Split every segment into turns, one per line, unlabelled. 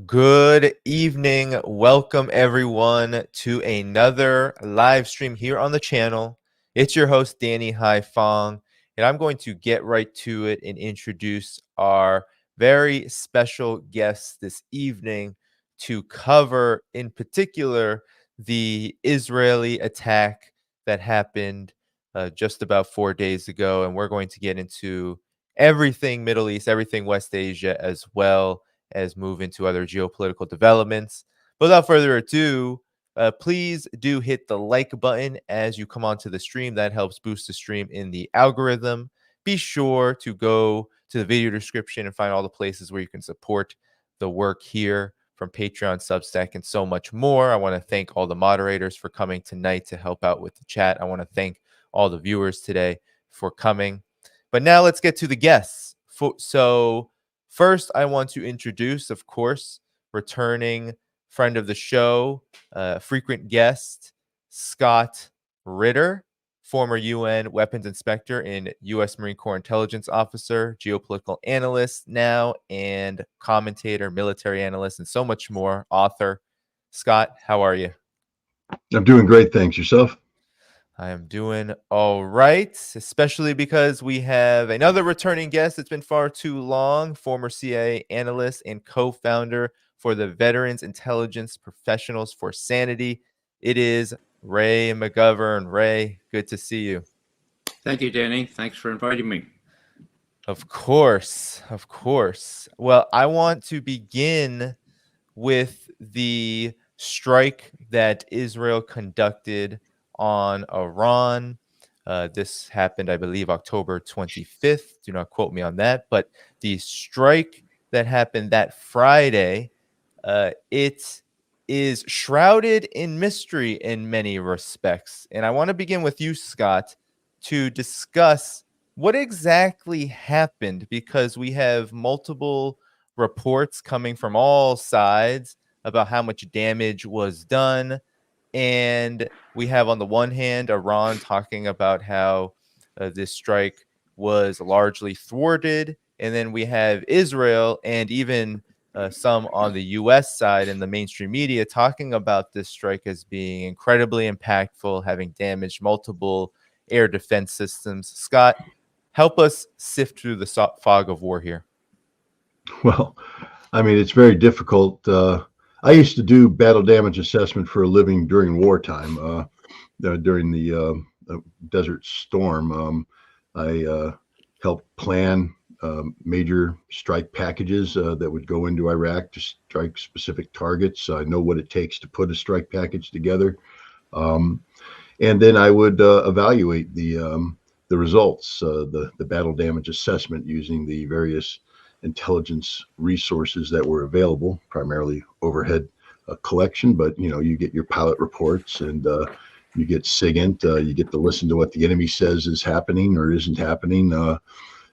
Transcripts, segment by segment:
Good evening. Welcome everyone to another live stream here on the channel. It's your host, Danny Dhaiphong, and I'm going to get right to it and introduce our very special guest this evening to cover, in particular, the Israeli attack that happened just about 4 days ago. And we're going to get into everything Middle East, everything West Asia, as well as move into other geopolitical developments. But without further ado, please do hit the like button as you come onto the stream. That helps boost the stream in the algorithm. Be sure to go to the video description and find all the places where you can support the work here from Patreon, Substack, and so much more. I want to thank all the moderators for coming tonight to help out with the chat. I want to thank all the viewers today for coming. But now let's get to the guests. So first, I want to introduce, of course, returning friend of the show, frequent guest, Scott Ritter, former UN weapons inspector and U.S. Marine Corps intelligence officer, geopolitical analyst now, and commentator, military analyst, and so much more, author. Scott, how are you?
I'm doing great, thanks. Yourself?
I am doing all right, especially because we have another returning guest. It's been far too long. Former CIA analyst and co-founder for the Veterans Intelligence Professionals for Sanity. It is Ray McGovern. Ray, good to see you.
Thank you, Danny. Thanks for inviting me.
Of course, of course. Well, I want to begin with the strike that Israel conducted on Iran. This happened, I believe, October 25th. Do not quote me on that. But the strike that happened that Friday, it is shrouded in mystery in many respects. And I want to begin with you, Scott, to discuss what exactly happened, because we have multiple reports coming from all sides about how much damage was done. And we have, on the one hand, Iran talking about how this strike was largely thwarted. And then we have Israel and even some on the U.S. side in the mainstream media talking about this strike as being incredibly impactful, having damaged multiple air defense systems. Scott, help us sift through the fog of war here.
Well, I mean, it's very difficult. I used to do battle damage assessment for a living during wartime, during the Desert Storm. I helped plan major strike packages that would go into Iraq to strike specific targets. I know what it takes to put a strike package together. And then I would evaluate the results, the battle damage assessment using the various intelligence resources that were available, primarily overhead collection, but you get your pilot reports and you get SIGINT, you get to listen to what the enemy says is happening or isn't happening.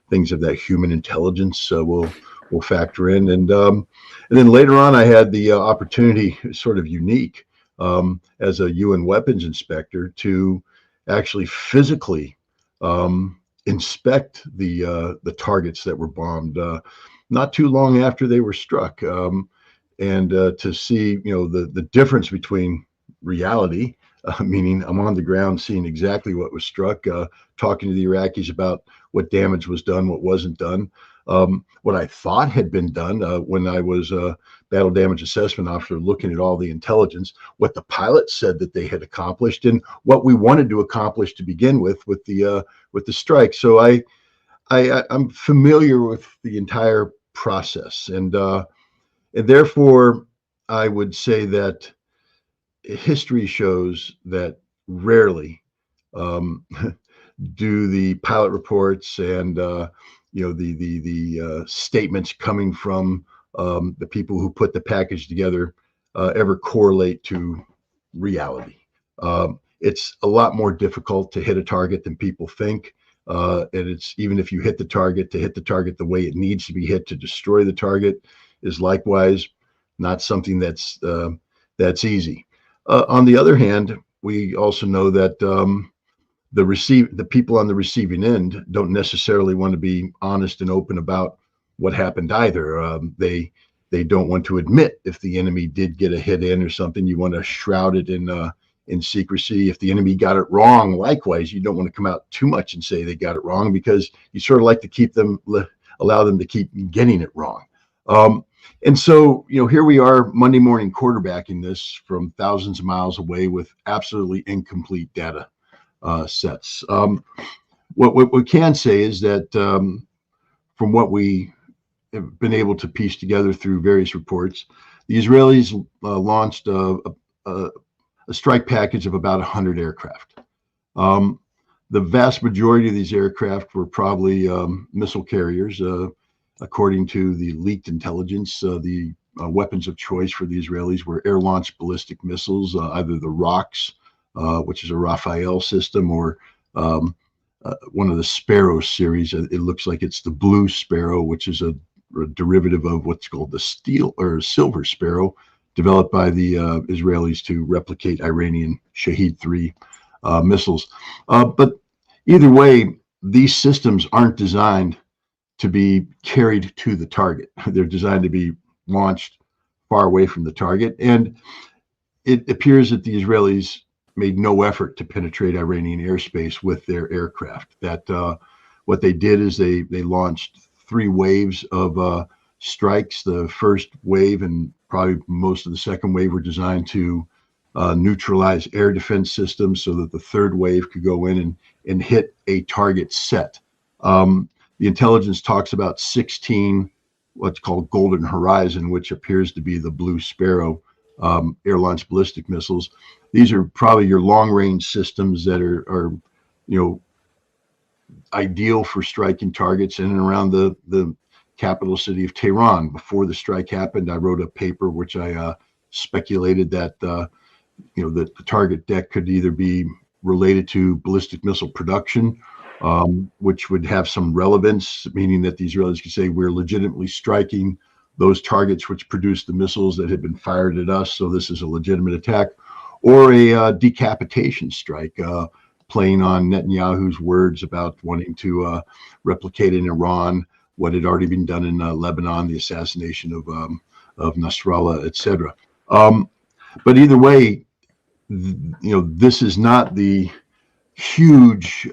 Things of that human intelligence will factor in, and then later on, I had the opportunity, sort of unique, as a UN weapons inspector, to actually physically inspect the targets that were bombed not too long after they were struck, and to see the difference between reality, meaning I'm on the ground seeing exactly what was struck, talking to the Iraqis about what damage was done, what wasn't done, what I thought had been done when I was a battle damage assessment officer, looking at all the intelligence, what the pilots said that they had accomplished, and what we wanted to accomplish to begin with the strike. So I'm familiar with the entire process, and therefore I would say that history shows that rarely do the pilot reports and the statements coming from the people who put the package together ever correlate to reality. It's a lot more difficult to hit a target than people think. And it's, even if you hit the target, to hit the target the way it needs to be hit to destroy the target is likewise not something that's easy. On the other hand, we also know that the people on the receiving end don't necessarily want to be honest and open about what happened either. They They don't want to admit if the enemy did get a hit in or something. You want to shroud it in secrecy. If the enemy got it wrong, likewise, you don't want to come out too much and say they got it wrong, because you sort of like to keep them, allow them to keep getting it wrong. And so, here we are Monday morning quarterbacking this from thousands of miles away with absolutely incomplete data sets. What we can say is that from what we have been able to piece together through various reports, the Israelis launched a strike package of about 100 aircraft. The vast majority of these aircraft were probably missile carriers. According to the leaked intelligence, the weapons of choice for the Israelis were air-launched ballistic missiles, either the ROCs, which is a Raphael system, or one of the Sparrow series. It looks like it's the Blue Sparrow, which is a derivative of what's called the Steel or Silver Sparrow, developed by the Israelis to replicate Iranian Shahed-3 missiles. But either way, these systems aren't designed to be carried to the target. They're designed to be launched far away from the target. And it appears that the Israelis made no effort to penetrate Iranian airspace with their aircraft. That what they did is they launched 3 waves of strikes. The first wave and probably most of the second wave were designed to neutralize air defense systems, so that the third wave could go in and hit a target set. The intelligence talks about 16 what's called Golden Horizon, which appears to be the Blue Sparrow air-launched ballistic missiles. These are probably your long-range systems that are ideal for striking targets in and around the capital city of Tehran. Before the strike happened, I wrote a paper which I speculated that that the target deck could either be related to ballistic missile production, which would have some relevance, meaning that the Israelis could say we're legitimately striking those targets which produced the missiles that had been fired at us, so this is a legitimate attack, or a decapitation strike, playing on Netanyahu's words about wanting to replicate in Iran what had already been done in Lebanon, the assassination of Nasrallah, etc. But either way, this is not the huge,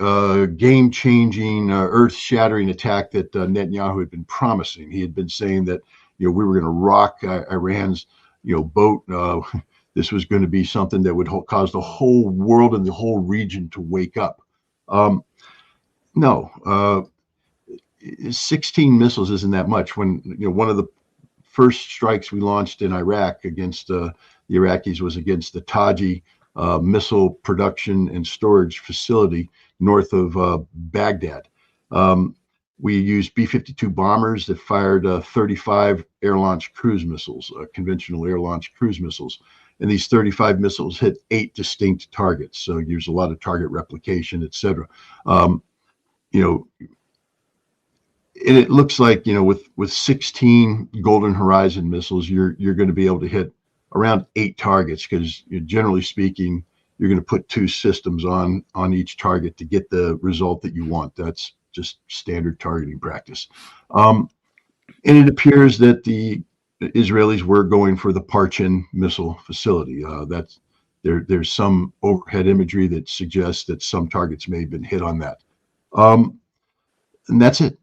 game-changing, earth-shattering attack that Netanyahu had been promising. He had been saying that we were going to rock Iran's boat. This was going to be something that would cause the whole world and the whole region to wake up. No, 16 missiles isn't that much. When one of the first strikes we launched in Iraq against the Iraqis was against the Taji missile production and storage facility north of Baghdad. We used B-52 bombers that fired 35 air-launched cruise missiles, conventional air-launched cruise missiles. And these 35 missiles hit 8 distinct targets. So there's a lot of target replication, et cetera. And it looks like, with 16 Golden Horizon missiles, you're going to be able to hit around 8 targets, because generally speaking, you're going to put 2 systems on each target to get the result that you want. That's just standard targeting practice. And it appears that the Israelis were going for the Parchin missile facility. There's some overhead imagery that suggests that some targets may have been hit on that. And that's it.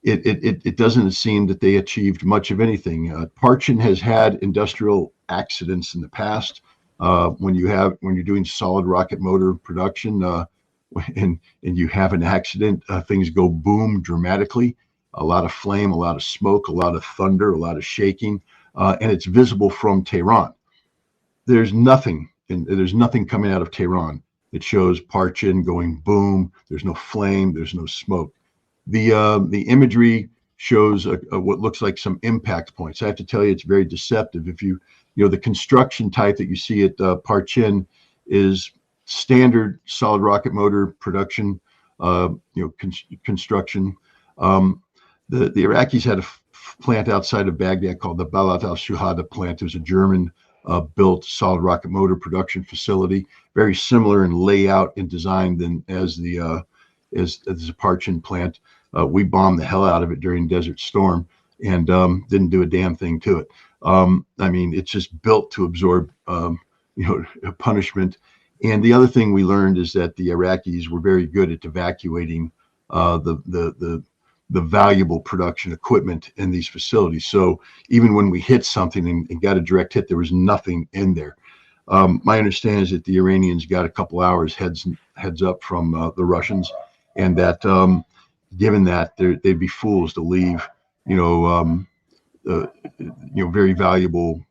It doesn't seem that they achieved much of anything. Parchin has had industrial accidents in the past. When you're doing solid rocket motor production, and you have an accident, things go boom dramatically. A lot of flame, a lot of smoke, a lot of thunder, a lot of shaking, and it's visible from Tehran. There's nothing coming out of Tehran that shows Parchin going boom. There's no flame. There's no smoke. The imagery shows what looks like some impact points. I have to tell you, it's very deceptive. If the construction type that you see at Parchin is standard solid rocket motor production, construction. The Iraqis had a plant outside of Baghdad called the Balat al-Shuhada plant. It was a German built solid rocket motor production facility, very similar in layout and design as the Parchin plant. We bombed the hell out of it during Desert Storm. and didn't do a damn thing to it. I mean, it's just built to absorb, punishment. And the other thing we learned is that the Iraqis were very good at evacuating the valuable production equipment in these facilities. So even when we hit something and got a direct hit, there was nothing in there. My understanding is that the Iranians got a couple hours heads up from the Russians, and that given that they'd be fools to leave, very valuable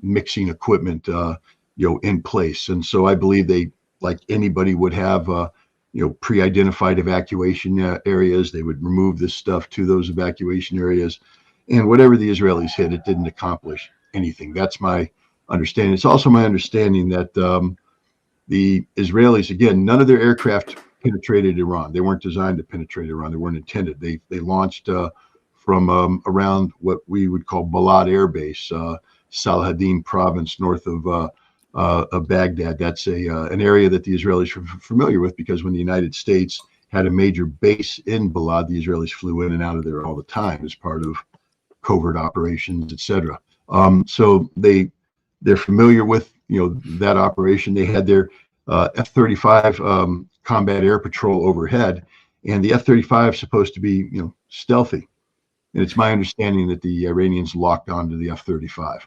mixing equipment, in place. And so I believe they, like anybody would have, pre-identified evacuation areas. They would remove this stuff to those evacuation areas, and whatever the Israelis hit, it didn't accomplish anything. That's my understanding. It's also my understanding that the Israelis, again, none of their aircraft penetrated Iran. They weren't designed to penetrate Iran. They weren't intended. They launched from around what we would call Balad Air Base, Salahadin province, north of Baghdad. That's an area that the Israelis were familiar with, because when the United States had a major base in Balad, the Israelis flew in and out of there all the time as part of covert operations, etc. So they're familiar with that operation. They had their F-35 combat air patrol overhead, and the F-35 is supposed to be stealthy. And it's my understanding that the Iranians locked onto the F-35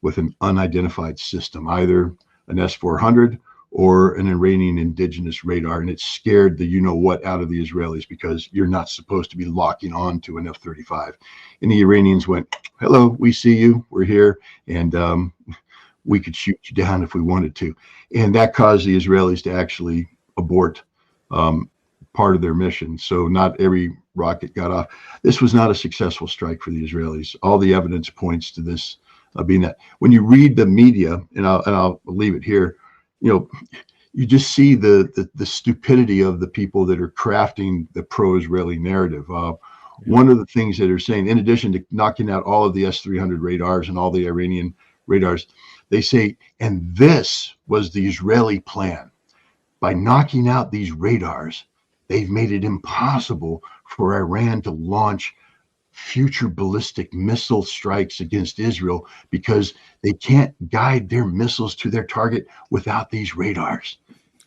with an unidentified system, either an S-400 or an Iranian indigenous radar. And it scared the you-know-what out of the Israelis, because you're not supposed to be locking on to an F-35. And the Iranians went, hello, we see you, we're here, and we could shoot you down if we wanted to. And that caused the Israelis to actually abort part of their mission. So not every rocket got off. This was not a successful strike for the Israelis. All the evidence points to this being that. When you read the media, and I'll leave it here, you just see the stupidity of the people that are crafting the pro-Israeli narrative. One of the things that are saying, in addition to knocking out all of the S-300 radars and all the Iranian radars, they say, and this was the Israeli plan. By knocking out these radars, they've made it impossible for Iran to launch future ballistic missile strikes against Israel, because they can't guide their missiles to their target without these radars.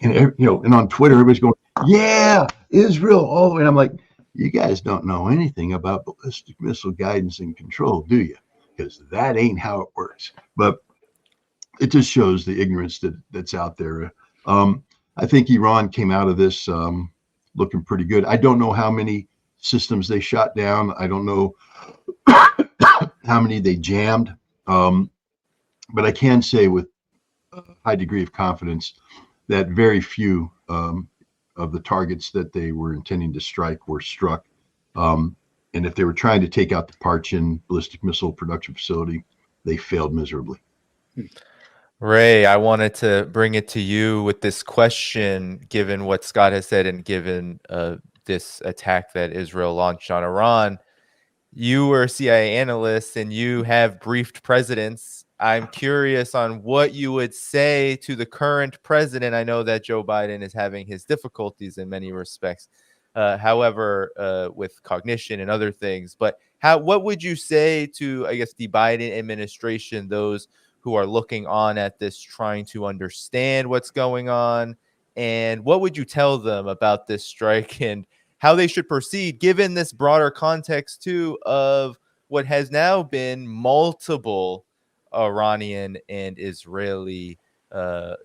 And and on Twitter, everybody's going, yeah, Israel. Oh, and I'm like, you guys don't know anything about ballistic missile guidance and control, do you? Because that ain't how it works. But it just shows the ignorance that's out there. I think Iran came out of this looking pretty good. I don't know how many systems they shot down. I don't know how many they jammed. But I can say with a high degree of confidence that very few of the targets that they were intending to strike were struck. And if they were trying to take out the Parchin ballistic missile production facility, they failed miserably.
Ray, I wanted to bring it to you with this question, given what Scott has said and given this attack that Israel launched on Iran. You were a CIA analyst and you have briefed presidents. I'm curious on what you would say to the current president. I know that Joe Biden is having his difficulties in many respects, however, with cognition and other things. But what would you say to, I guess, the Biden administration, those who are looking on at this, trying to understand what's going on? And what would you tell them about this strike and how they should proceed, given this broader context, too, of what has now been multiple Iranian and Israeli, back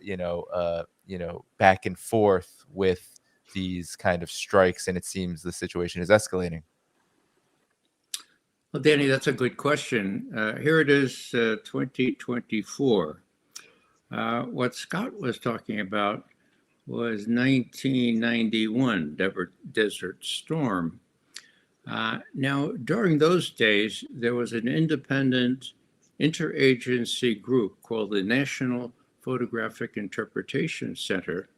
and forth with these kind of strikes, and it seems the situation is escalating?
Well, Danny, that's a good question. Here it is, 2024. What Scott was talking about was 1991 Desert Storm. Now, during those days, there was an independent interagency group called the National Photographic Interpretation Center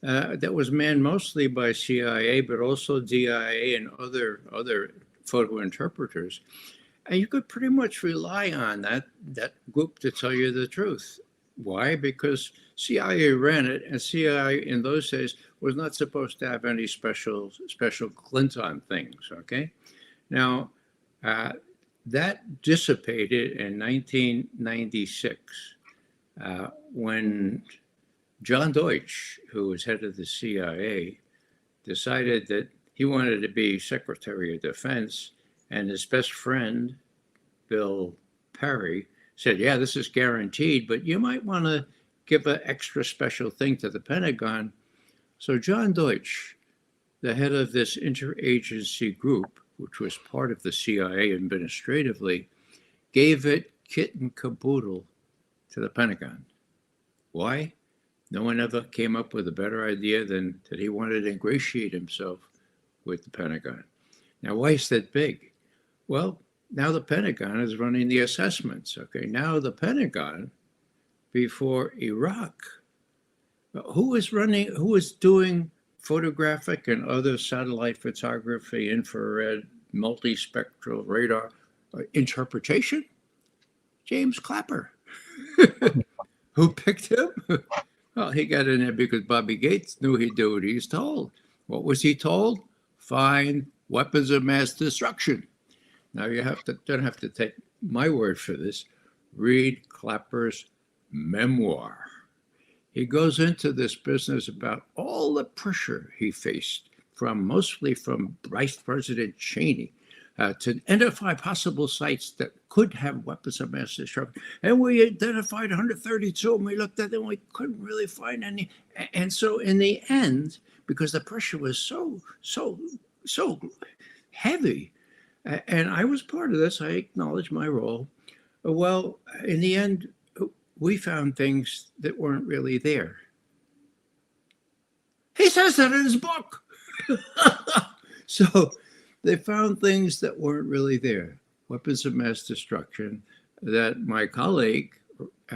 that was manned mostly by CIA, but also DIA and other photo interpreters. And you could pretty much rely on that group to tell you the truth. Why? Because CIA ran it, and CIA in those days was not supposed to have any special glint on things, okay? Now, that dissipated in 1996 when John Deutsch, who was head of the CIA, decided that he wanted to be Secretary of Defense, and his best friend, Bill Perry, said, yeah, this is guaranteed, but you might want to give an extra special thing to the Pentagon. So John Deutsch, the head of this interagency group, which was part of the CIA administratively, gave it kit and caboodle to the Pentagon. Why? No one ever came up with a better idea than that he wanted to ingratiate himself with the Pentagon. Now, why is that big? Well, now the Pentagon is running the assessments. Okay, now the Pentagon, before Iraq, who was doing photographic and other satellite photography, infrared, multispectral radar interpretation? James Clapper. Who picked him? Well, he got in there because Bobby Gates knew he'd do what he was told. What was he told? Find weapons of mass destruction. Now you don't have to take my word for this. Read Clapper's memoir. He goes into this business about all the pressure he faced mostly from Vice President Cheney to identify possible sites that could have weapons of mass destruction. And we identified 132, and we looked at them, and we couldn't really find any. And so in the end, because the pressure was so heavy, and I was part of this, I acknowledge my role. Well, in the end, we found things that weren't really there. He says that in his book. So they found things that weren't really there, weapons of mass destruction, that my colleague,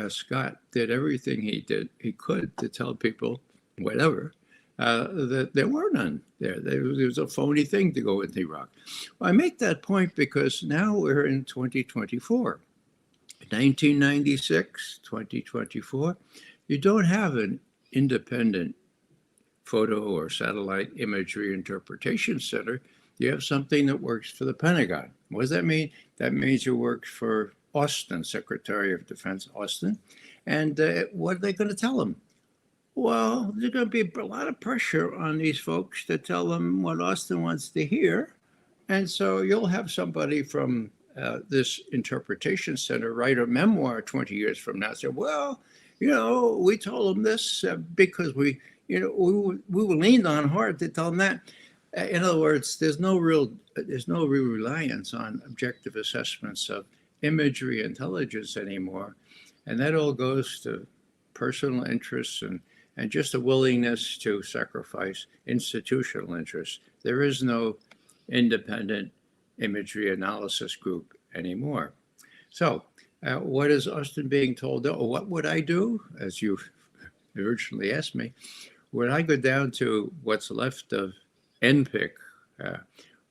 Scott, did everything he could to tell people, whatever, that there were none there. There was a phony thing to go into Iraq. Well, I make that point because now we're in 2024. 1996, 2024, you don't have an independent photo or satellite imagery interpretation center. You have something that works for the Pentagon. What does that mean? That means it works for Austin, Secretary of Defense Austin. And what are they going to tell him? Well, there's going to be a lot of pressure on these folks to tell them what Austin wants to hear. And so you'll have somebody from this interpretation center write a memoir 20 years from now. Say, well, we told them this because we were leaned on hard to tell them that. In other words, there's no real reliance on objective assessments of imagery intelligence anymore, and that all goes to personal interests and just a willingness to sacrifice institutional interests. There is no independent imagery analysis group anymore. So what is Austin being told? What would I do? As you originally asked me, would I go down to what's left of NPIC,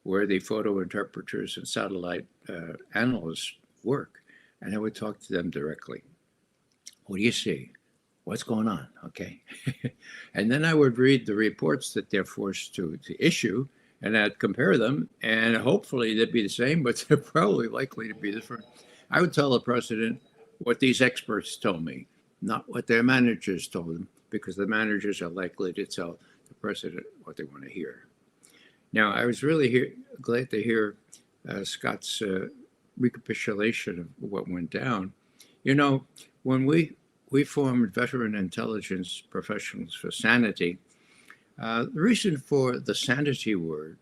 where the photo interpreters and satellite analysts work, and I would talk to them directly. What do you see? What's going on? Okay. And then I would read the reports that they're forced to issue, and I'd compare them, and hopefully they'd be the same, but they're probably likely to be different. I would tell the president what these experts told me, not what their managers told them, because the managers are likely to tell the president what they want to hear. Now, I was really glad to hear Scott's recapitulation of what went down. When we formed Veteran Intelligence Professionals for Sanity, the reason for the sanity word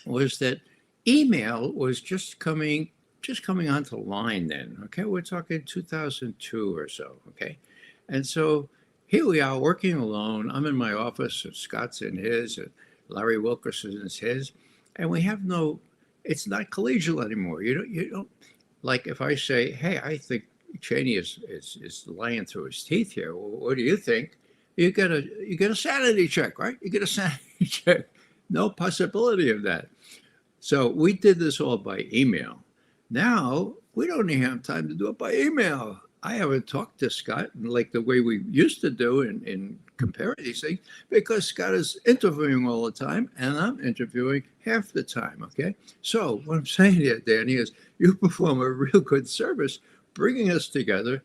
was that email was just coming onto line then. Okay, we're talking 2002 or so. Okay, and so here we are working alone. I'm in my office, and Scott's in his, and Larry Wilkerson is his, and we have it's not collegial anymore. You don't like if I say, hey, I think Cheney is lying through his teeth here. Well, what do you think? You get a sanity check, right? You get a sanity check. No possibility of that. So we did this all by email. Now we don't even have time to do it by email. I haven't talked to Scott like the way we used to do in comparing these things, because Scott is interviewing all the time and I'm interviewing half the time. Okay. So what I'm saying here, Danny, is you perform a real good service bringing us together.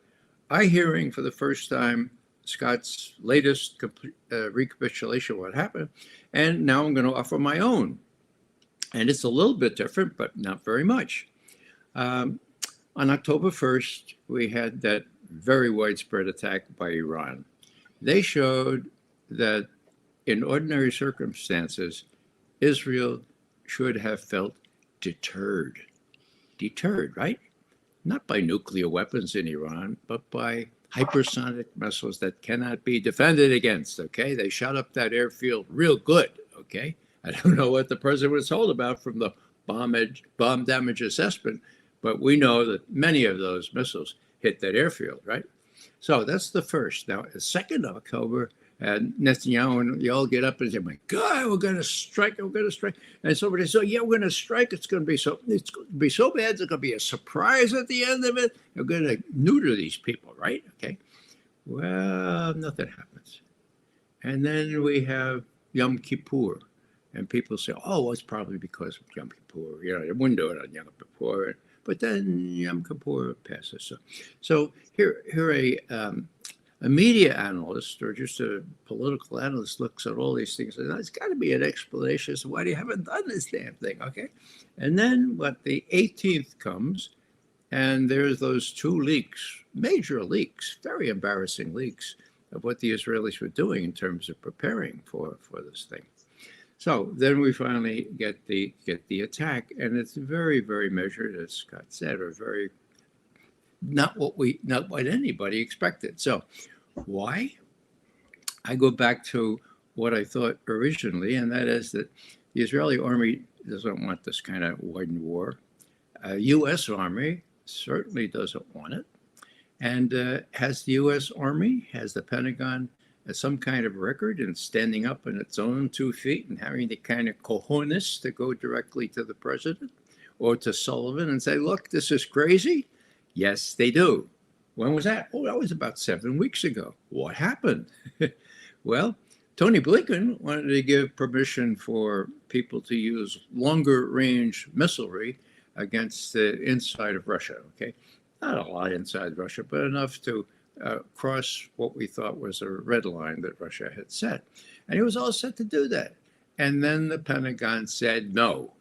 I hearing for the first time Scott's latest recapitulation of what happened, and now I'm going to offer my own. And it's a little bit different, but not very much. On October 1st, we had that very widespread attack by Iran. They showed that in ordinary circumstances, Israel should have felt deterred. Deterred, right? Not by nuclear weapons in Iran, but by hypersonic missiles that cannot be defended against, okay? They shot up that airfield real good, okay? I don't know what the president was told about from the bomb damage assessment, but we know that many of those missiles hit that airfield, right? So that's the first. Now, the 2nd of October, Netanyahu and you all get up and say, my God, we're going to strike, we're going to strike. And somebody says, yeah, we're going to strike. It's going to be so bad. It's going to be a surprise at the end of it. We're going to neuter these people, right? Okay. Well, nothing happens. And then we have Yom Kippur. And people say, oh, well, it's probably because of Yom Kippur. You know, they wouldn't do it on Yom Kippur. But then Yom Kippur passes. So here a media analyst or just a political analyst looks at all these things and there's got to be an explanation as to why they haven't done this damn thing, okay? And then the 18th comes, and there's those 2 leaks, major leaks, very embarrassing leaks of what the Israelis were doing in terms of preparing for this thing. So then we finally get the attack, and it's very, very measured, as Scott said, or very not what anybody expected. So why? I go back to what I thought originally, and that is that the Israeli army doesn't want this kind of widened war. U.S. Army certainly doesn't want it. And has the U.S. Army, has the Pentagon some kind of record in standing up on its own 2 feet and having the kind of cojones to go directly to the president or to Sullivan and say, look, this is crazy? Yes, they do. When was that? Oh, that was about 7 weeks ago. What happened? Well, Tony Blinken wanted to give permission for people to use longer range missilery against the inside of Russia, okay? Not a lot inside Russia, but enough to cross what we thought was a red line that Russia had set. And he was all set to do that. And then the Pentagon said no.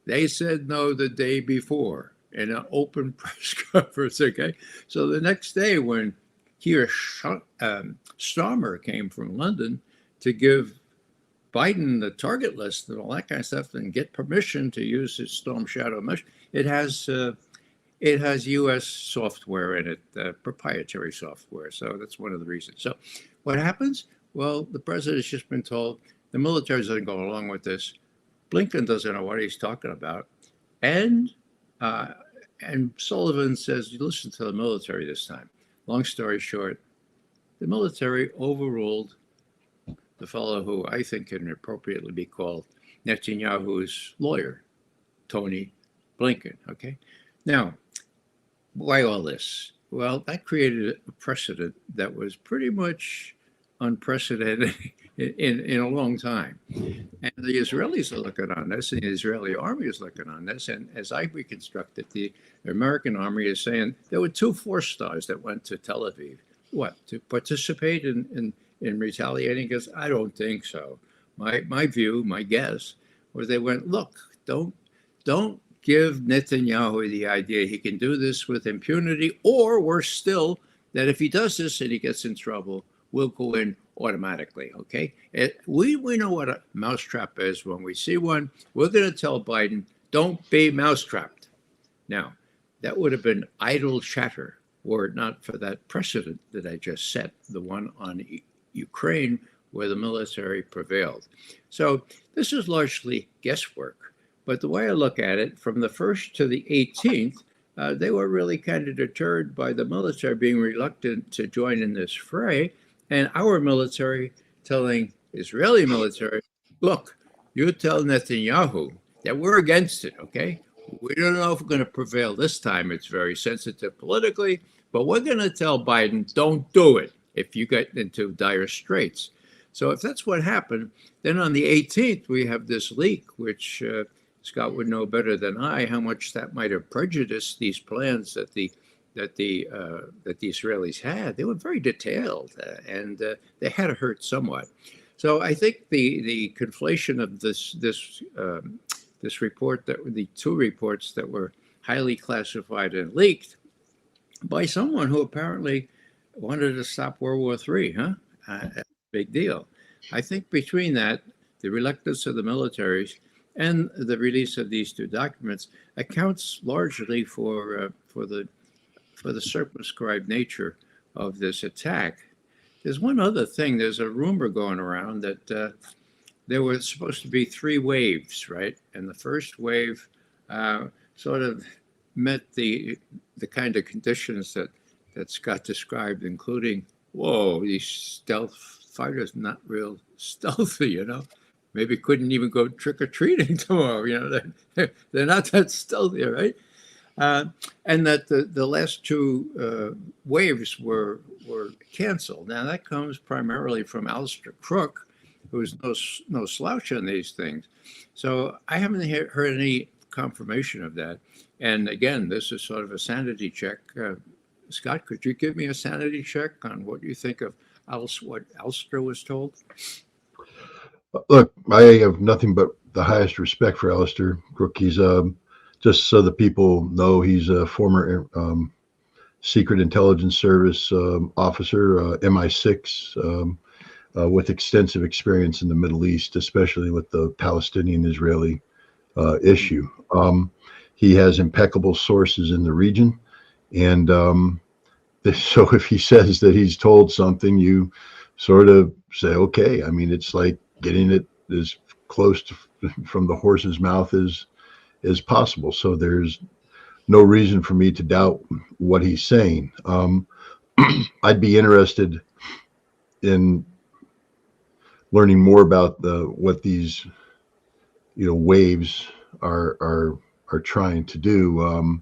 They said no the day before in an open press conference, okay? So the next day when Keir Starmer came from London to give Biden the target list and all that kind of stuff and get permission to use his Storm Shadow mesh, it has U.S. software in it, proprietary software. So that's one of the reasons. So what happens? Well, the president's just been told the military doesn't go along with this. Blinken doesn't know what he's talking about. And Sullivan says, listen to the military this time. Long story short, the military overruled the fellow who I think can appropriately be called Netanyahu's lawyer, Tony Blinken, okay? Now, why all this? Well, that created a precedent that was pretty much unprecedented in a long time. And the Israelis are looking on this, and the Israeli army is looking on this. And as I reconstructed, the American army is saying there were 2 4-stars that went to Tel Aviv. What, to participate in retaliating? Because I don't think so. My view, my guess, was they went, look, don't give Netanyahu the idea he can do this with impunity, or worse still, that if he does this and he gets in trouble, we'll go in automatically, okay? We know what a mousetrap is. When we see one, we're going to tell Biden, don't be mousetrapped. Now, that would have been idle chatter were it not for that precedent that I just set, the one on Ukraine, where the military prevailed. So this is largely guesswork. But the way I look at it, from the 1st to the 18th, they were really kind of deterred by the military being reluctant to join in this fray, and our military telling Israeli military, look, you tell Netanyahu that we're against it, okay? We don't know if we're going to prevail this time. It's very sensitive politically, but we're going to tell Biden, don't do it if you get into dire straits. So if that's what happened, then on the 18th, we have this leak, which Scott would know better than I how much that might have prejudiced these plans that the Israelis had. They were very detailed, and they had to hurt somewhat. So I think the conflation of this report, that the two reports that were highly classified and leaked by someone who apparently wanted to stop World War III, big deal. I think between that, the reluctance of the militaries and the release of these two documents accounts largely for the circumscribed nature of this attack. There's one other thing. There's a rumor going around that there were supposed to be 3 waves, right? And the first wave sort of met the kind of conditions that Scott described, including, whoa, these stealth fighters, not real stealthy, you know. Maybe couldn't even go trick-or-treating tomorrow, you know. They're not that stealthy, right? And that the last 2 waves were canceled. Now, that comes primarily from Alistair Crook, who's no slouch on these things. So I haven't heard any confirmation of that. And again, this is sort of a sanity check. Scott, could you give me a sanity check on what you think of what Alistair was told?
Look, I have nothing but the highest respect for Alistair Crook. He's just so that people know, he's a former Secret Intelligence Service officer, MI6, with extensive experience in the Middle East, especially with the Palestinian-Israeli issue. He has impeccable sources in the region, and so if he says that he's told something, you sort of say, okay. I mean, it's like getting it as close to from the horse's mouth as possible. So there's no reason for me to doubt what he's saying. I'd be interested in learning more about what these, waves are trying to do.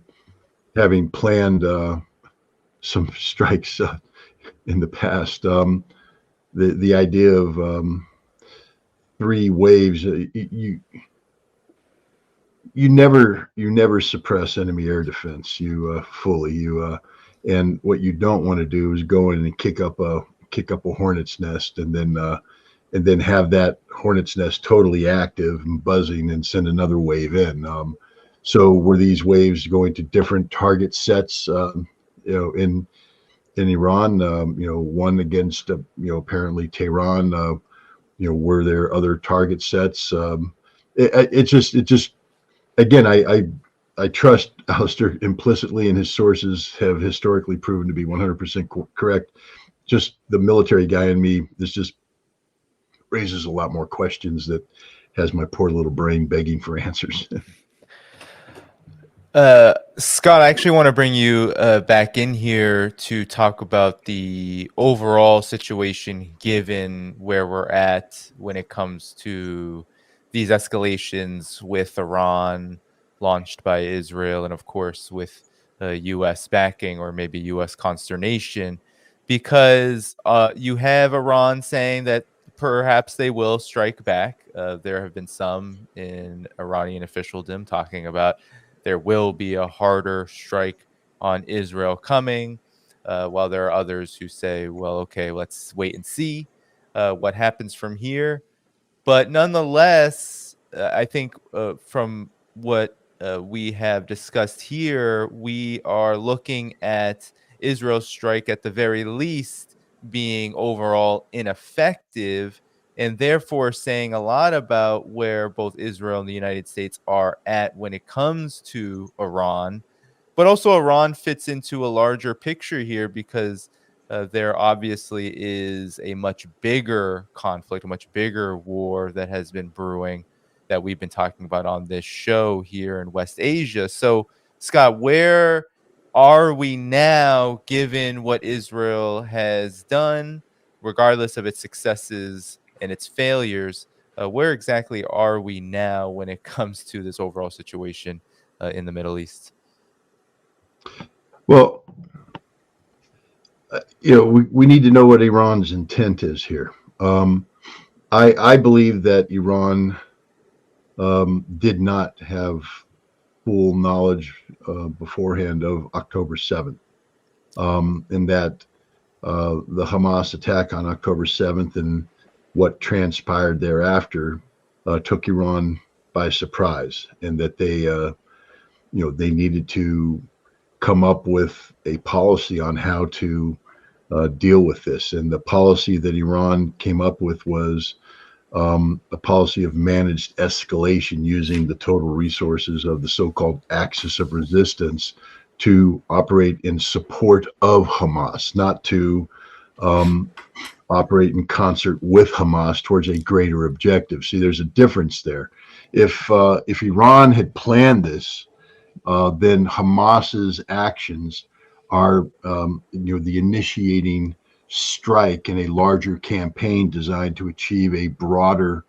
Having planned some strikes in the past, the idea of 3 waves, you never suppress enemy air defense. You fully and what you don't want to do is go in and kick up a hornet's nest and then have that hornet's nest totally active and buzzing and send another wave in. So were these waves going to different target sets? In Iran, one against apparently Tehran. Were there other target sets? It just again, I trust Alistair implicitly, and his sources have historically proven to be 100% correct. Just the military guy in me, this just raises a lot more questions that has my poor little brain begging for answers.
Scott, I actually want to bring you back in here to talk about the overall situation, given where we're at when it comes to these escalations with Iran launched by Israel, and of course with U.S. backing or maybe U.S. consternation, because you have Iran saying that perhaps they will strike back. There have been some in Iranian officialdom talking about there will be a harder strike on Israel coming, while there are others who say, well, okay, let's wait and see what happens from here. But nonetheless, I think from what we have discussed here, we are looking at Israel's strike at the very least being overall ineffective, and therefore saying a lot about where both Israel and the United States are at when it comes to Iran. But also Iran fits into a larger picture here, because there obviously is a much bigger conflict, a much bigger war that has been brewing that we've been talking about on this show here in West Asia. So, Scott, where are we now, given what Israel has done, regardless of its successes and its failures? Where exactly are we now when it comes to this overall situation in the Middle East?
Well, we need to know what Iran's intent is here. I believe that Iran did not have full knowledge beforehand of October 7th, and that the Hamas attack on October 7th and what transpired thereafter took Iran by surprise, and that they needed to come up with a policy on how to deal with this. And the policy that Iran came up with was a policy of managed escalation, using the total resources of the so-called axis of resistance to operate in support of Hamas, not to operate in concert with Hamas towards a greater objective. See, there's a difference there. If Iran had planned this, then Hamas's actions are the initiating strike in a larger campaign designed to achieve a broader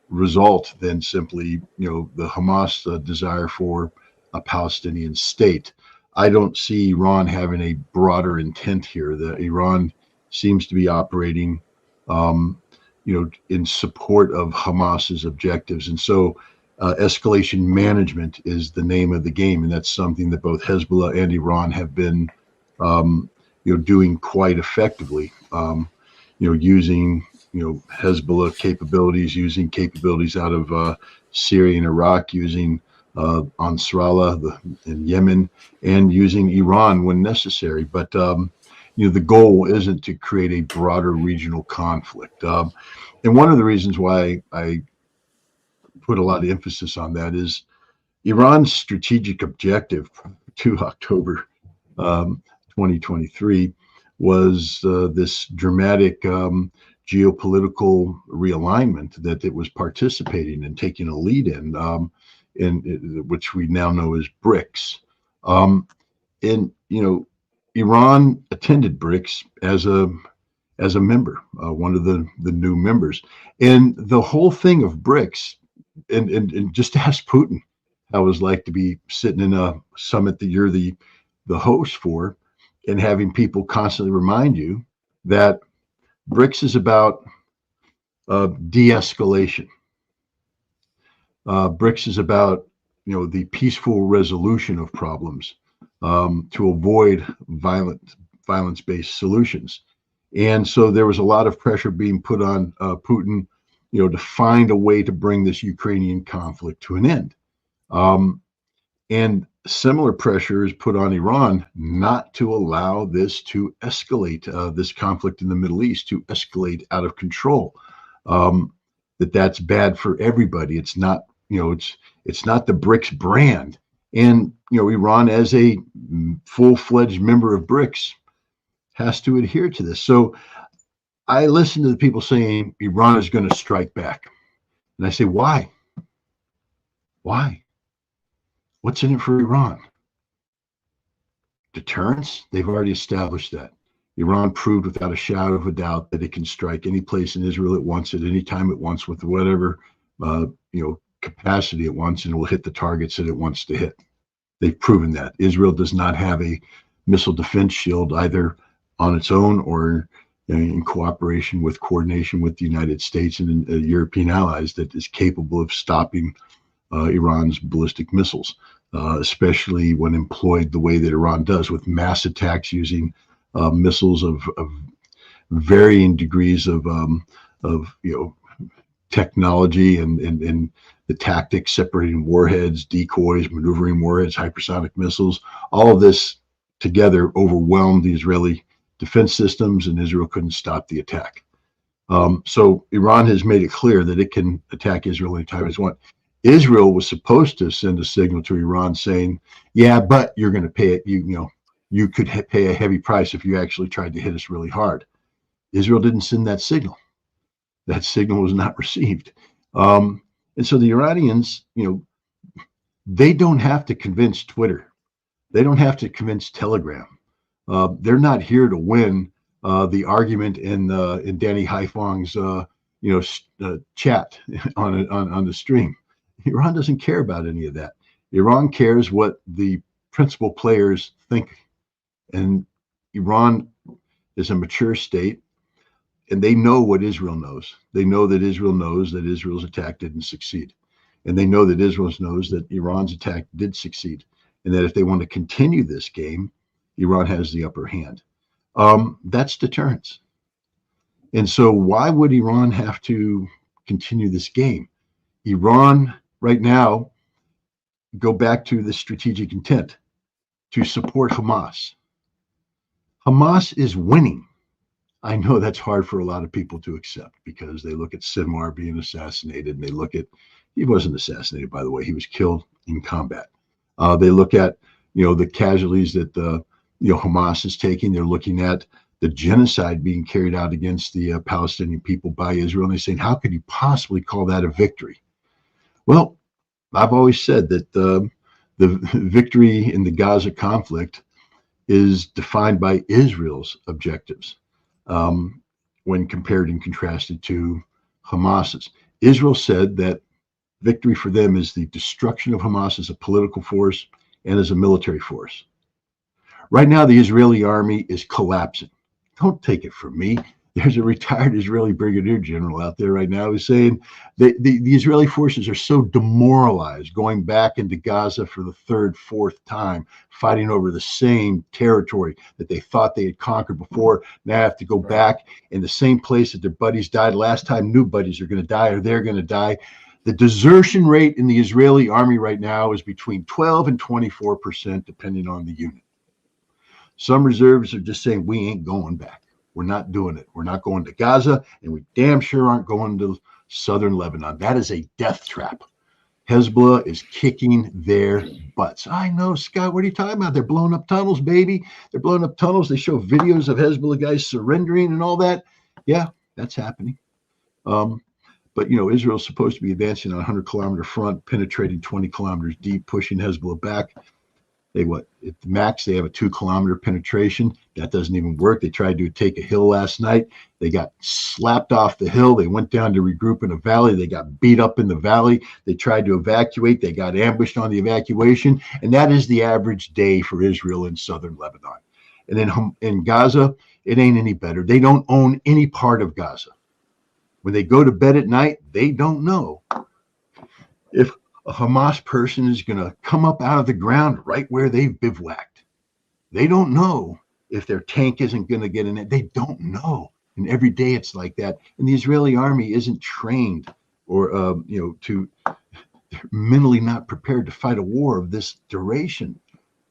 result than simply the Hamas desire for a Palestinian state. I don't see Iran having a broader intent here. Iran seems to be operating in support of Hamas's objectives, and so escalation management is the name of the game, and that's something that both Hezbollah and Iran have been doing quite effectively, using Hezbollah capabilities, using capabilities out of Syria and Iraq, using Ansarallah in Yemen, and using Iran when necessary. But the goal isn't to create a broader regional conflict. And one of the reasons why I put a lot of emphasis on that is Iran's strategic objective to October 2023 was this dramatic geopolitical realignment that it was participating in, taking a lead in which we now know as BRICS. And Iran attended BRICS as a member, one of the new members, and the whole thing of BRICS. And just ask Putin how it was like to be sitting in a summit that you're the host for, and having people constantly remind you that BRICS is about de-escalation. BRICS is about the peaceful resolution of problems, to avoid violence-based solutions. And so there was a lot of pressure being put on Putin, to find a way to bring this Ukrainian conflict to an end. And similar pressure is put on Iran not to allow this to escalate, this conflict in the Middle East to escalate out of control. That's bad for everybody. It's not, it's not the BRICS brand. And, Iran, as a full-fledged member of BRICS, has to adhere to this. So I listen to the people saying Iran is going to strike back. And I say, why? Why? What's in it for Iran? Deterrence? They've already established that. Iran proved without a shadow of a doubt that it can strike any place in Israel it wants, at any time it wants, with whatever capacity it wants, and it will hit the targets that it wants to hit. They've proven that. Israel does not have a missile defense shield, either on its own or in coordination with the United States and European allies, that is capable of stopping Iran's ballistic missiles, especially when employed the way that Iran does, with mass attacks using missiles of varying degrees of technology and the tactics, separating warheads, decoys, maneuvering warheads, hypersonic missiles. All of this together overwhelmed the Israeli defense systems, and Israel couldn't stop the attack. So Iran has made it clear that it can attack Israel anytime it wants. Israel was supposed to send a signal to Iran saying, yeah, but you're going to pay it. You could pay a heavy price if you actually tried to hit us really hard. Israel didn't send that signal. That signal was not received. And so the Iranians, they don't have to convince Twitter. They don't have to convince Telegram. They're not here to win the argument in Danny Dhaiphong's chat on the stream. Iran doesn't care about any of that. Iran cares what the principal players think, and Iran is a mature state, and they know what Israel knows. They know that Israel knows that Israel's attack didn't succeed. And they know that Israel knows that Iran's attack did succeed, and that if they want to continue this game, Iran has the upper hand. That's deterrence. And so why would Iran have to continue this game? Iran right now, go back to the strategic intent to support Hamas. Hamas is winning. I know that's hard for a lot of people to accept because they look at Sinwar being assassinated, and they look at, he wasn't assassinated, by the way, he was killed in combat. They look at, the casualties that Hamas is taking. They're looking at the genocide being carried out against the Palestinian people by Israel, and they're saying, how could you possibly call that a victory? Well, I've always said that the victory in the Gaza conflict is defined by Israel's objectives when compared and contrasted to Hamas's. Israel said that victory for them is the destruction of Hamas as a political force and as a military force. Right now, the Israeli army is collapsing. Don't take it from me. There's a retired Israeli brigadier general out there right now who's saying that the Israeli forces are so demoralized, going back into Gaza for the third, fourth time, fighting over the same territory that they thought they had conquered before. Now have to go back in the same place that their buddies died last time. New buddies are going to die, or they're going to die. The desertion rate in the Israeli army right now is between 12 and 24%, depending on the unit. Some reservists are just saying, we ain't going back. We're not doing it. We're not going to Gaza, and we damn sure aren't going to southern Lebanon. That is a death trap. Hezbollah is kicking their butts. I know, Scott, what are you talking about? They're blowing up tunnels, baby. They're blowing up tunnels. They show videos of Hezbollah guys surrendering and all that. Yeah, that's happening. But, Israel's supposed to be advancing on a 100-kilometer front, penetrating 20 kilometers deep, pushing Hezbollah back. At the max, they have a 2-kilometer penetration. That doesn't even work. They tried to take a hill last night. They got slapped off the hill. They went down to regroup in a valley. They got beat up in the valley. They tried to evacuate. They got ambushed on the evacuation. And that is the average day for Israel in southern Lebanon. And then in Gaza, it ain't any better. They don't own any part of Gaza. When they go to bed at night, they don't know if a Hamas person is going to come up out of the ground right where they've bivouacked. They don't know if their tank isn't going to get in it. They don't know. And every day it's like that. And the Israeli army isn't trained or, they're mentally not prepared to fight a war of this duration.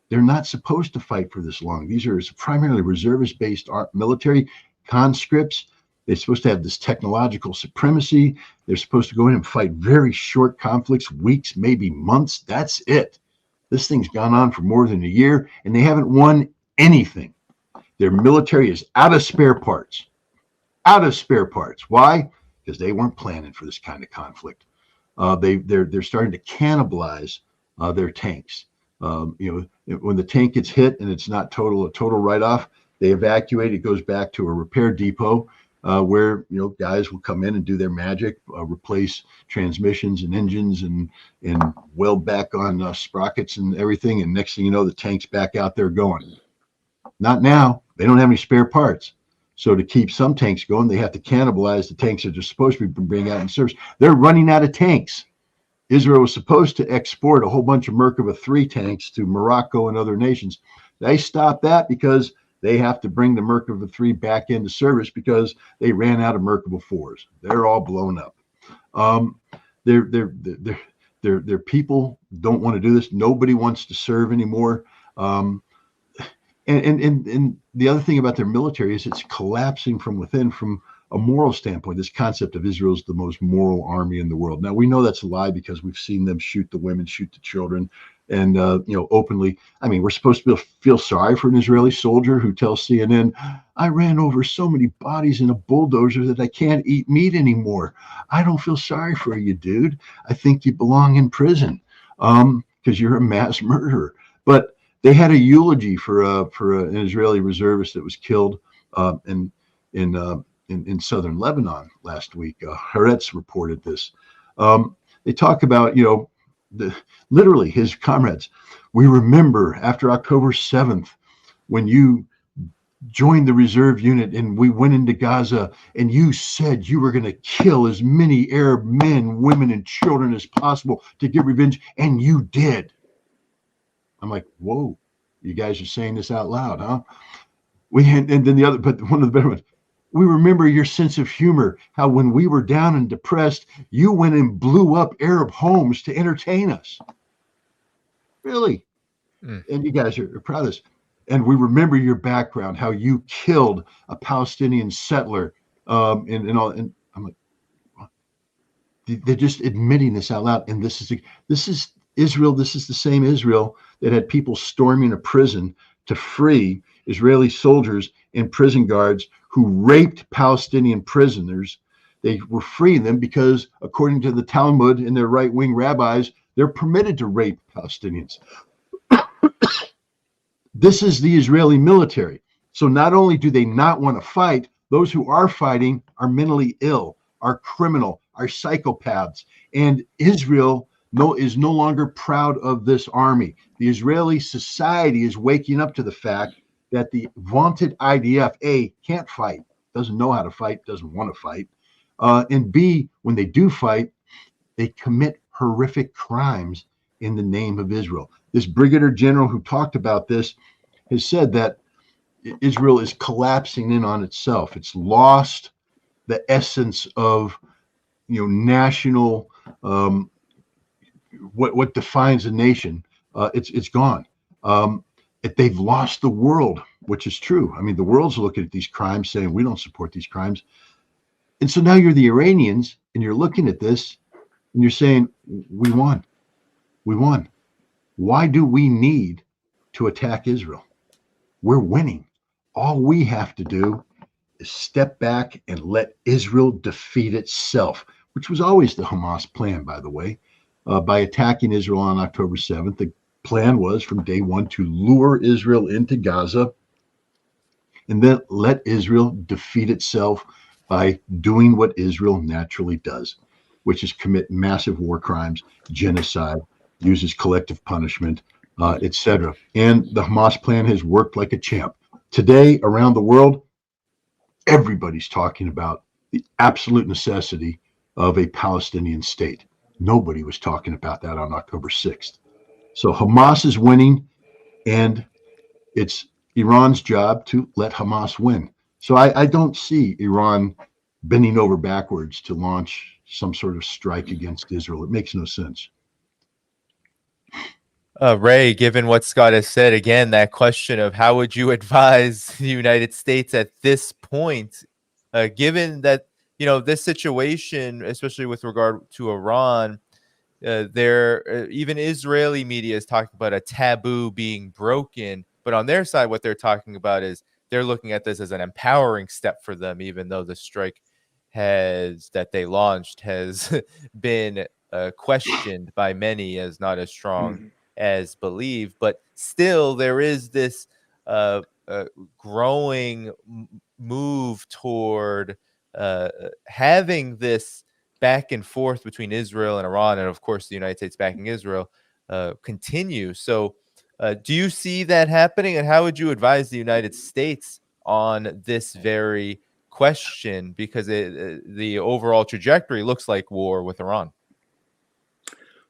They're not supposed to fight for this long. These are primarily reservist-based military conscripts. They're supposed to have this technological supremacy. They're supposed to go in and fight very short conflicts, weeks, maybe months. That's it. This thing's gone on for more than a year, and they haven't won anything. Their military is out of spare parts. Out of spare parts. Why? Because they weren't planning for this kind of conflict. They're starting to cannibalize their tanks. When the tank gets hit and it's not a total write-off, they evacuate. It goes back to a repair depot. Where guys will come in and do their magic, replace transmissions and engines and weld back on sprockets and everything. And next thing you know, the tank's back out there going. Not now. They don't have any spare parts. So to keep some tanks going, they have to cannibalize the tanks that they're supposed to be bringing out in service. They're running out of tanks. Israel was supposed to export a whole bunch of Merkava 3 tanks to Morocco and other nations. They stopped that because they have to bring the Merkava 3 back into service because they ran out of Merkava 4s. They're all blown up. Their people don't want to do this. Nobody wants to serve anymore. And the other thing about their military is it's collapsing from within from a moral standpoint. This concept of Israel's the most moral army in the world. Now, we know that's a lie because we've seen them shoot the women, shoot the children, and openly. I mean, we're supposed to feel sorry for an Israeli soldier who tells CNN, I ran over so many bodies in a bulldozer that I can't eat meat anymore. I don't feel sorry for you, dude. I think you belong in prison because you're a mass murderer. But they had a eulogy for an Israeli reservist that was killed in southern Lebanon last week. Haaretz reported this. They talk about, literally his comrades. We remember after October 7th, when you joined the reserve unit and we went into Gaza and you said you were going to kill as many Arab men, women, and children as possible to get revenge, and you did. I'm like, whoa, you guys are saying this out loud, huh? And then the other, but one of the better ones, we remember your sense of humor, how when we were down and depressed, you went and blew up Arab homes to entertain us. Really? And you guys are proud of this. And we remember your background, how you killed a Palestinian settler, and all. And I'm like, they're just admitting this out loud. And this is Israel. This is the same Israel that had people storming a prison to free Israeli soldiers and prison guards who raped Palestinian prisoners. They were freeing them because, according to the Talmud and their right-wing rabbis, they're permitted to rape Palestinians. This is the Israeli military. So not only do they not want to fight, those who are fighting are mentally ill, are criminal, are psychopaths. And Israel is no longer proud of this army. The Israeli society is waking up to the fact that the vaunted IDF, can't fight, doesn't know how to fight, doesn't want to fight. And B, when they do fight, they commit horrific crimes in the name of Israel. This brigadier general who talked about this has said that Israel is collapsing in on itself. It's lost the essence of, national, what defines a nation. It's gone. They've lost the world, which is true. I mean, the world's looking at these crimes saying we don't support these crimes. And so now you're the Iranians and you're looking at this and you're saying, we won. We won. Why do we need to attack Israel? We're winning. All we have to do is step back and let Israel defeat itself, which was always the Hamas plan, by the way. By attacking Israel on October 7th, the plan was from day one to lure Israel into Gaza and then let Israel defeat itself by doing what Israel naturally does, which is commit massive war crimes, genocide, uses collective punishment, etc. And the Hamas plan has worked like a champ. Today, around the world, everybody's talking about the absolute necessity of a Palestinian state. Nobody was talking about that on October 6th. So Hamas is winning, and it's Iran's job to let Hamas win. So I don't see Iran bending over backwards to launch some sort of strike against Israel. It makes no sense.
Ray, given what Scott has said, again, that question of how would you advise the United States at this point, given that, this situation, especially with regard to Iran, even Israeli media is talking about a taboo being broken, but on their side, what they're talking about is they're looking at this as an empowering step for them, even though the strike that they launched has been questioned by many as not as strong as believed. But still, there is this growing move toward having this back and forth between Israel and Iran, and of course the United States backing Israel, continue. So do you see that happening, and how would you advise the United States on this very question? Because the overall trajectory looks like war with Iran.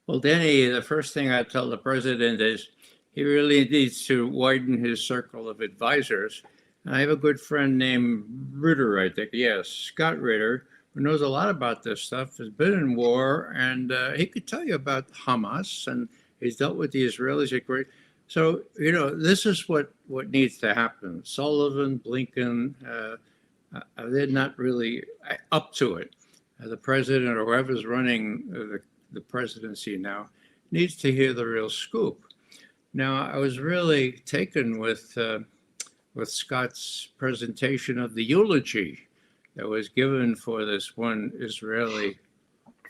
Well, Danny, the first thing I tell the president is he really needs to widen his circle of advisors. I have a good friend named Ritter, I think. Yes, Scott Ritter, who knows a lot about this stuff, has been in war, and he could tell you about Hamas, and he's dealt with the Israelis at great. So, this is what needs to happen. Sullivan, Blinken, they're not really up to it. The president or whoever's running the presidency now needs to hear the real scoop. Now, I was really taken with Scott's presentation of the eulogy that was given for this one Israeli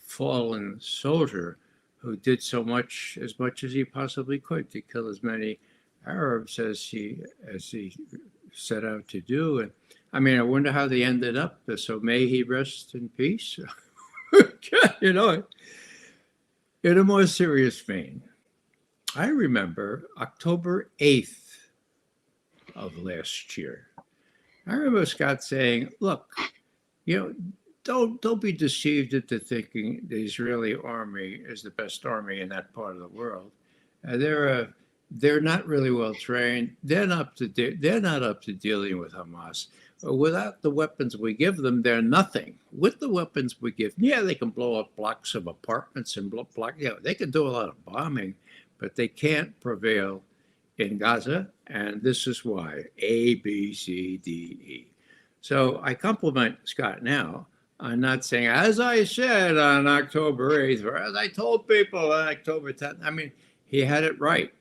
fallen soldier who did as much as he possibly could to kill as many Arabs as he set out to do. And I mean, I wonder how they ended up. So may he rest in peace. In a more serious vein, I remember October 8th of last year. I remember Scott saying, "Look, you know, don't be deceived into thinking the Israeli army is the best army in that part of the world. They're not really well trained. They're not up to dealing with Hamas. Without the weapons we give them, they're nothing. With the weapons we give, yeah, they can blow up blocks of apartments and they can do a lot of bombing, but they can't prevail in Gaza, and this is why: A, B, C, D, E." So I compliment Scott now. I'm not saying, as I said on October 8th, or as I told people on October 10th. I mean, he had it right.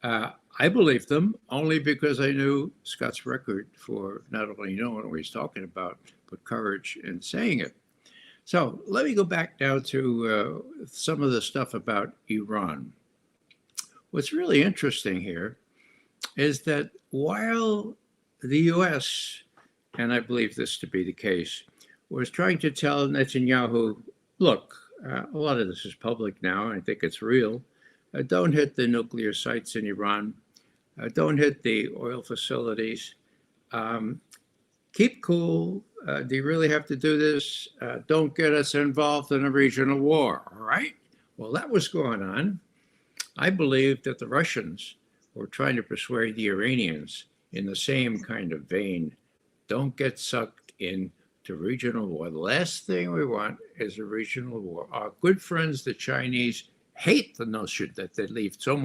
I believed them only because I knew Scott's record for not only knowing what he's talking about, but courage in saying it. So let me go back now to some of the stuff about Iran. What's really interesting here is that while the U.S., and I believe this to be the case, was trying to tell Netanyahu, look, a lot of this is public now, I think it's real, don't hit the nuclear sites in Iran, don't hit the oil facilities, keep cool, do you really have to do this? Don't get us involved in a regional war, all right? Well, that was going on. I believe that the Russians were trying to persuade the Iranians in the same kind of vein. Don't get sucked into regional war. The last thing we want is a regional war. Our good friends, the Chinese, hate the notion that they lose so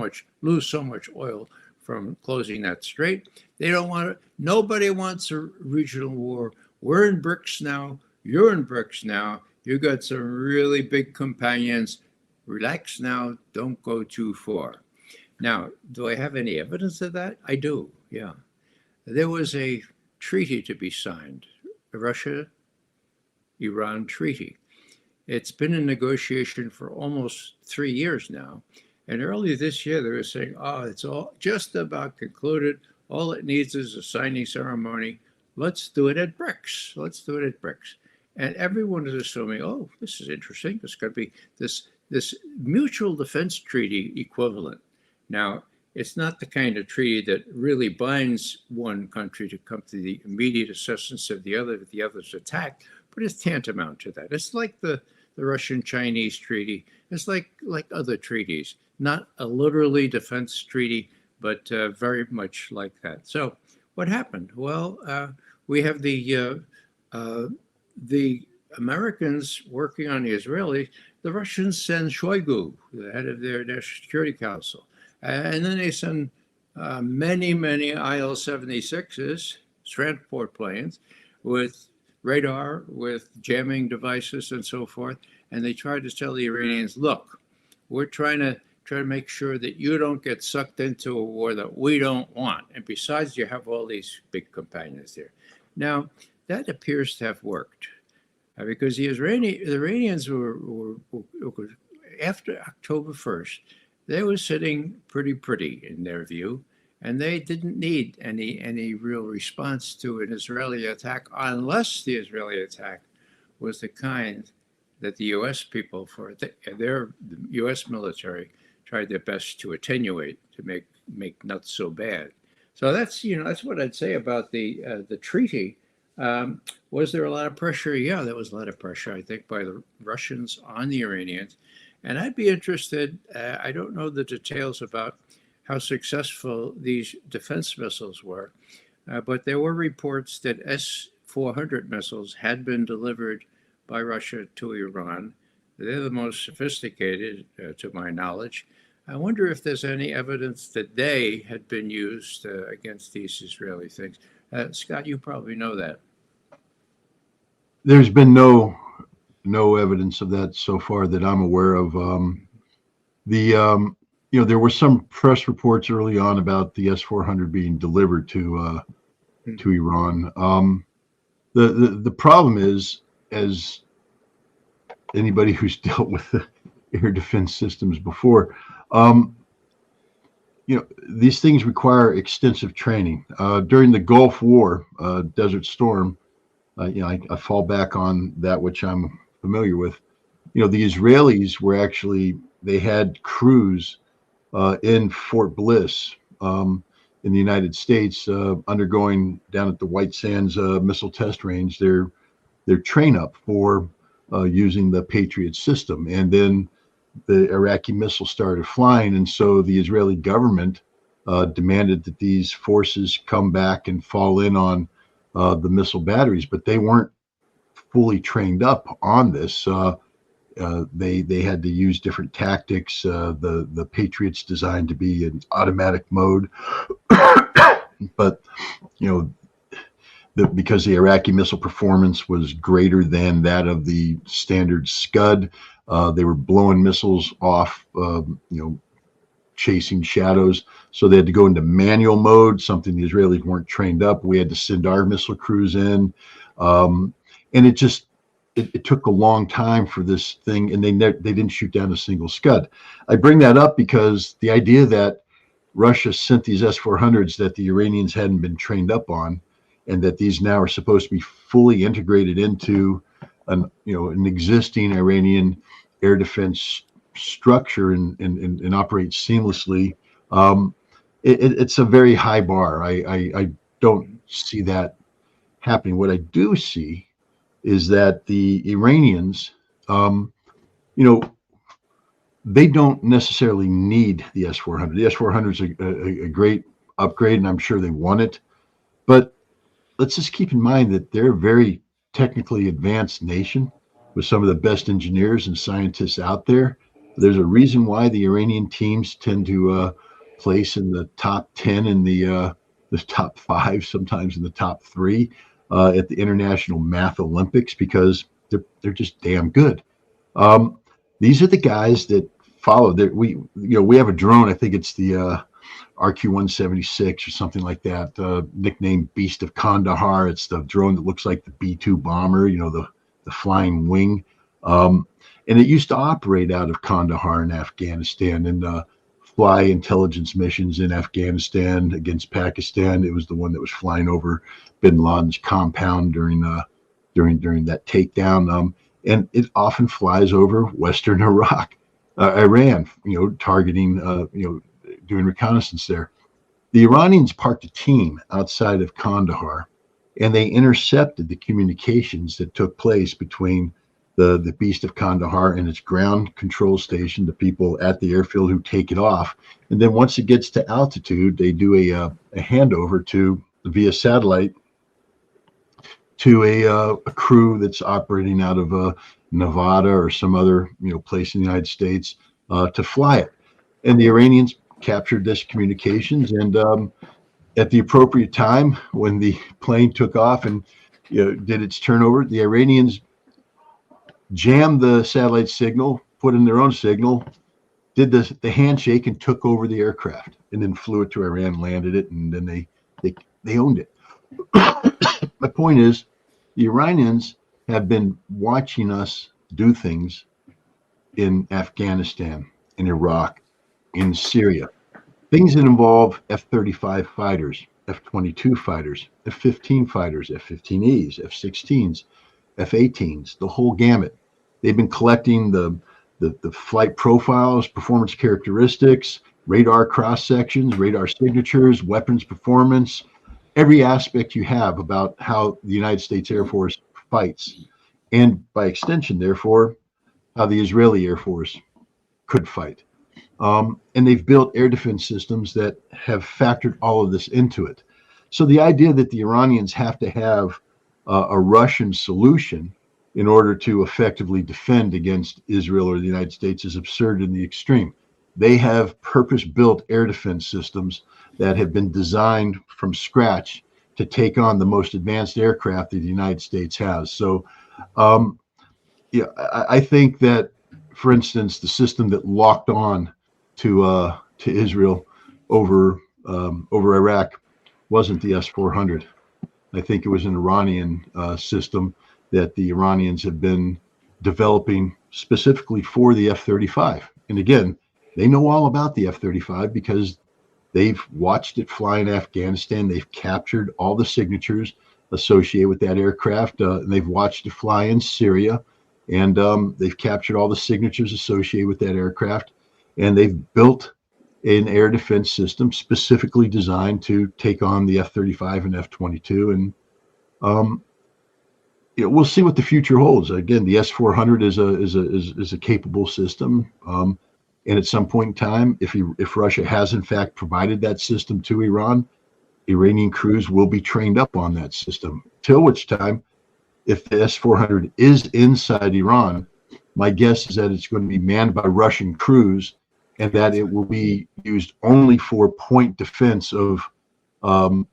much oil from closing that strait. They don't want it. Nobody wants a regional war. We're in BRICS now. You're in BRICS now. You got some really big companions. Relax now. Don't go too far. Now, do I have any evidence of that? I do, yeah. There was a treaty to be signed, the Russia-Iran treaty. It's been in negotiation for almost 3 years now. And earlier this year, they were saying, oh, it's all just about concluded. All it needs is a signing ceremony. Let's do it at BRICS. Let's do it at BRICS. And everyone is assuming, oh, this is interesting. There's going to be this mutual defense treaty equivalent. Now, it's not the kind of treaty that really binds one country to come to the immediate assistance of the other if the other's attacked, but it's tantamount to that. It's like the Russian-Chinese treaty. It's like other treaties, not a literally defense treaty, but very much like that. So what happened? Well, we have the Americans working on the Israelis. The Russians send Shoigu, the head of their National Security Council. And then they send many IL-76s, transport planes, with radar, with jamming devices and so forth. And they tried to tell the Iranians, look, we're trying to make sure that you don't get sucked into a war that we don't want. And besides, you have all these big companions there. Now, that appears to have worked because the Iranians were after October 1st, they were sitting pretty in their view, and they didn't need any real response to an Israeli attack unless the Israeli attack was the kind that the U.S. people, the U.S. military, tried their best to attenuate, to make not so bad. So that's what I'd say about the treaty. Was there a lot of pressure? Yeah, there was a lot of pressure, I think, by the Russians on the Iranians. And I'd be interested, I don't know the details about how successful these defense missiles were, but there were reports that S-400 missiles had been delivered by Russia to Iran. They're the most sophisticated, to my knowledge. I wonder if there's any evidence that they had been used against these Israeli things. Scott, you probably know that.
There's been no evidence of that so far that I'm aware of. There were some press reports early on about the S-400 being delivered to Iran. The problem is, as anybody who's dealt with the air defense systems before, these things require extensive training. During the Gulf War, Desert Storm, I fall back on that which I'm familiar with. The Israelis they had crews in Fort Bliss, in the United States undergoing down at the White Sands missile test range their train up for using the Patriot system. And then the Iraqi missiles started flying, and so the Israeli government demanded that these forces come back and fall in on the missile batteries, but they weren't fully trained up on this. They had to use different tactics. The Patriots designed to be in automatic mode, but because the Iraqi missile performance was greater than that of the standard Scud, they were blowing missiles off, chasing shadows. So they had to go into manual mode, something the Israelis weren't trained up. We had to send our missile crews in, and it took a long time for this thing, and they didn't shoot down a single Scud. I bring that up because the idea that Russia sent these S-400s that the Iranians hadn't been trained up on, and that these now are supposed to be fully integrated into an existing Iranian air defense structure and operate seamlessly. It's a very high bar. I don't see that happening. What I do see is that the Iranians, they don't necessarily need the S-400. The S-400 is a great upgrade, and I'm sure they want it. But let's just keep in mind that they're a very technically advanced nation with some of the best engineers and scientists out there. There's a reason why the Iranian teams tend to place in the top 10 in the top 5, sometimes in the top 3 at the International Math Olympics, because they're just damn good. These are the guys that follow. We have a drone. I think it's the RQ-176 or something like that, nicknamed Beast of Kandahar. It's the drone that looks like the B-2 bomber, the flying wing. And it used to operate out of Kandahar in Afghanistan and fly intelligence missions in Afghanistan against Pakistan. It was the one that was flying over bin Laden's compound during that takedown. And it often flies over Western Iran, targeting, doing reconnaissance there. The Iranians parked a team outside of Kandahar, and they intercepted the communications that took place between the Beast of Kandahar and its ground control station, the people at the airfield who take it off. And then once it gets to altitude, they do a handover via satellite to a crew that's operating out of Nevada or some other place in the United States to fly it. And the Iranians captured this communications, and at the appropriate time, when the plane took off and did its turnover, the Iranians jammed the satellite signal, put in their own signal, did the handshake, and took over the aircraft, and then flew it to Iran, landed it, and then they owned it. My point is, the Iranians have been watching us do things in Afghanistan, in Iraq, in Syria. Things that involve F-35 fighters, F-22 fighters, F-15 fighters, F-15Es, F-16s, F-18s, the whole gamut. They've been collecting the flight profiles, performance characteristics, radar cross sections, radar signatures, weapons performance, every aspect you have about how the United States Air Force fights, and by extension, therefore, how the Israeli Air Force could fight. And they've built air defense systems that have factored all of this into it. So the idea that the Iranians have to have a Russian solution in order to effectively defend against Israel or the United States is absurd in the extreme. They have purpose-built air defense systems that have been designed from scratch to take on the most advanced aircraft that the United States has. So, I think that, for instance, the system that locked on to Israel over Iraq wasn't the S-400. I think it was an Iranian system that the Iranians have been developing specifically for the F-35. And again, they know all about the F-35 because they've watched it fly in Afghanistan. They've captured all the signatures associated with that aircraft. And they've watched it fly in Syria. And they've captured all the signatures associated with that aircraft. And they've built an air defense system specifically designed to take on the F-35 and F-22. And we'll see what the future holds. Again, the S-400 is a capable system. And at some point in time, if Russia has in fact provided that system to Iran, Iranian crews will be trained up on that system. Till which time, if the S-400 is inside Iran, my guess is that it's going to be manned by Russian crews, and that it will be used only for point defense of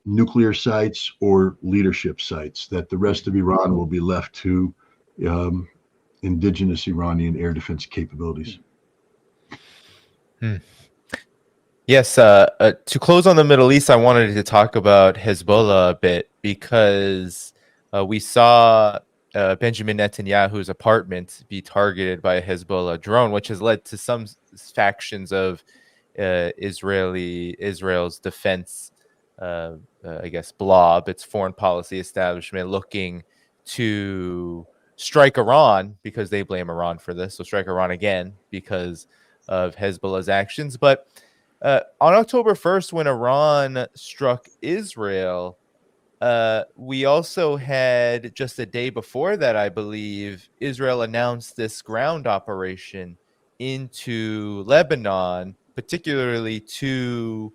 nuclear sites or leadership sites, that the rest of Iran will be left to indigenous Iranian air defense capabilities.
Yes, to close on the Middle East, I wanted to talk about Hezbollah a bit, because we saw Benjamin Netanyahu's apartment be targeted by a Hezbollah drone, which has led to some factions of Israel's defense, I guess, blob, its foreign policy establishment, looking to strike Iran because they blame Iran for this. So strike Iran again because of Hezbollah's actions. But on October 1st, when Iran struck Israel, we also had, just a day before that, I believe, Israel announced this ground operation into Lebanon, particularly to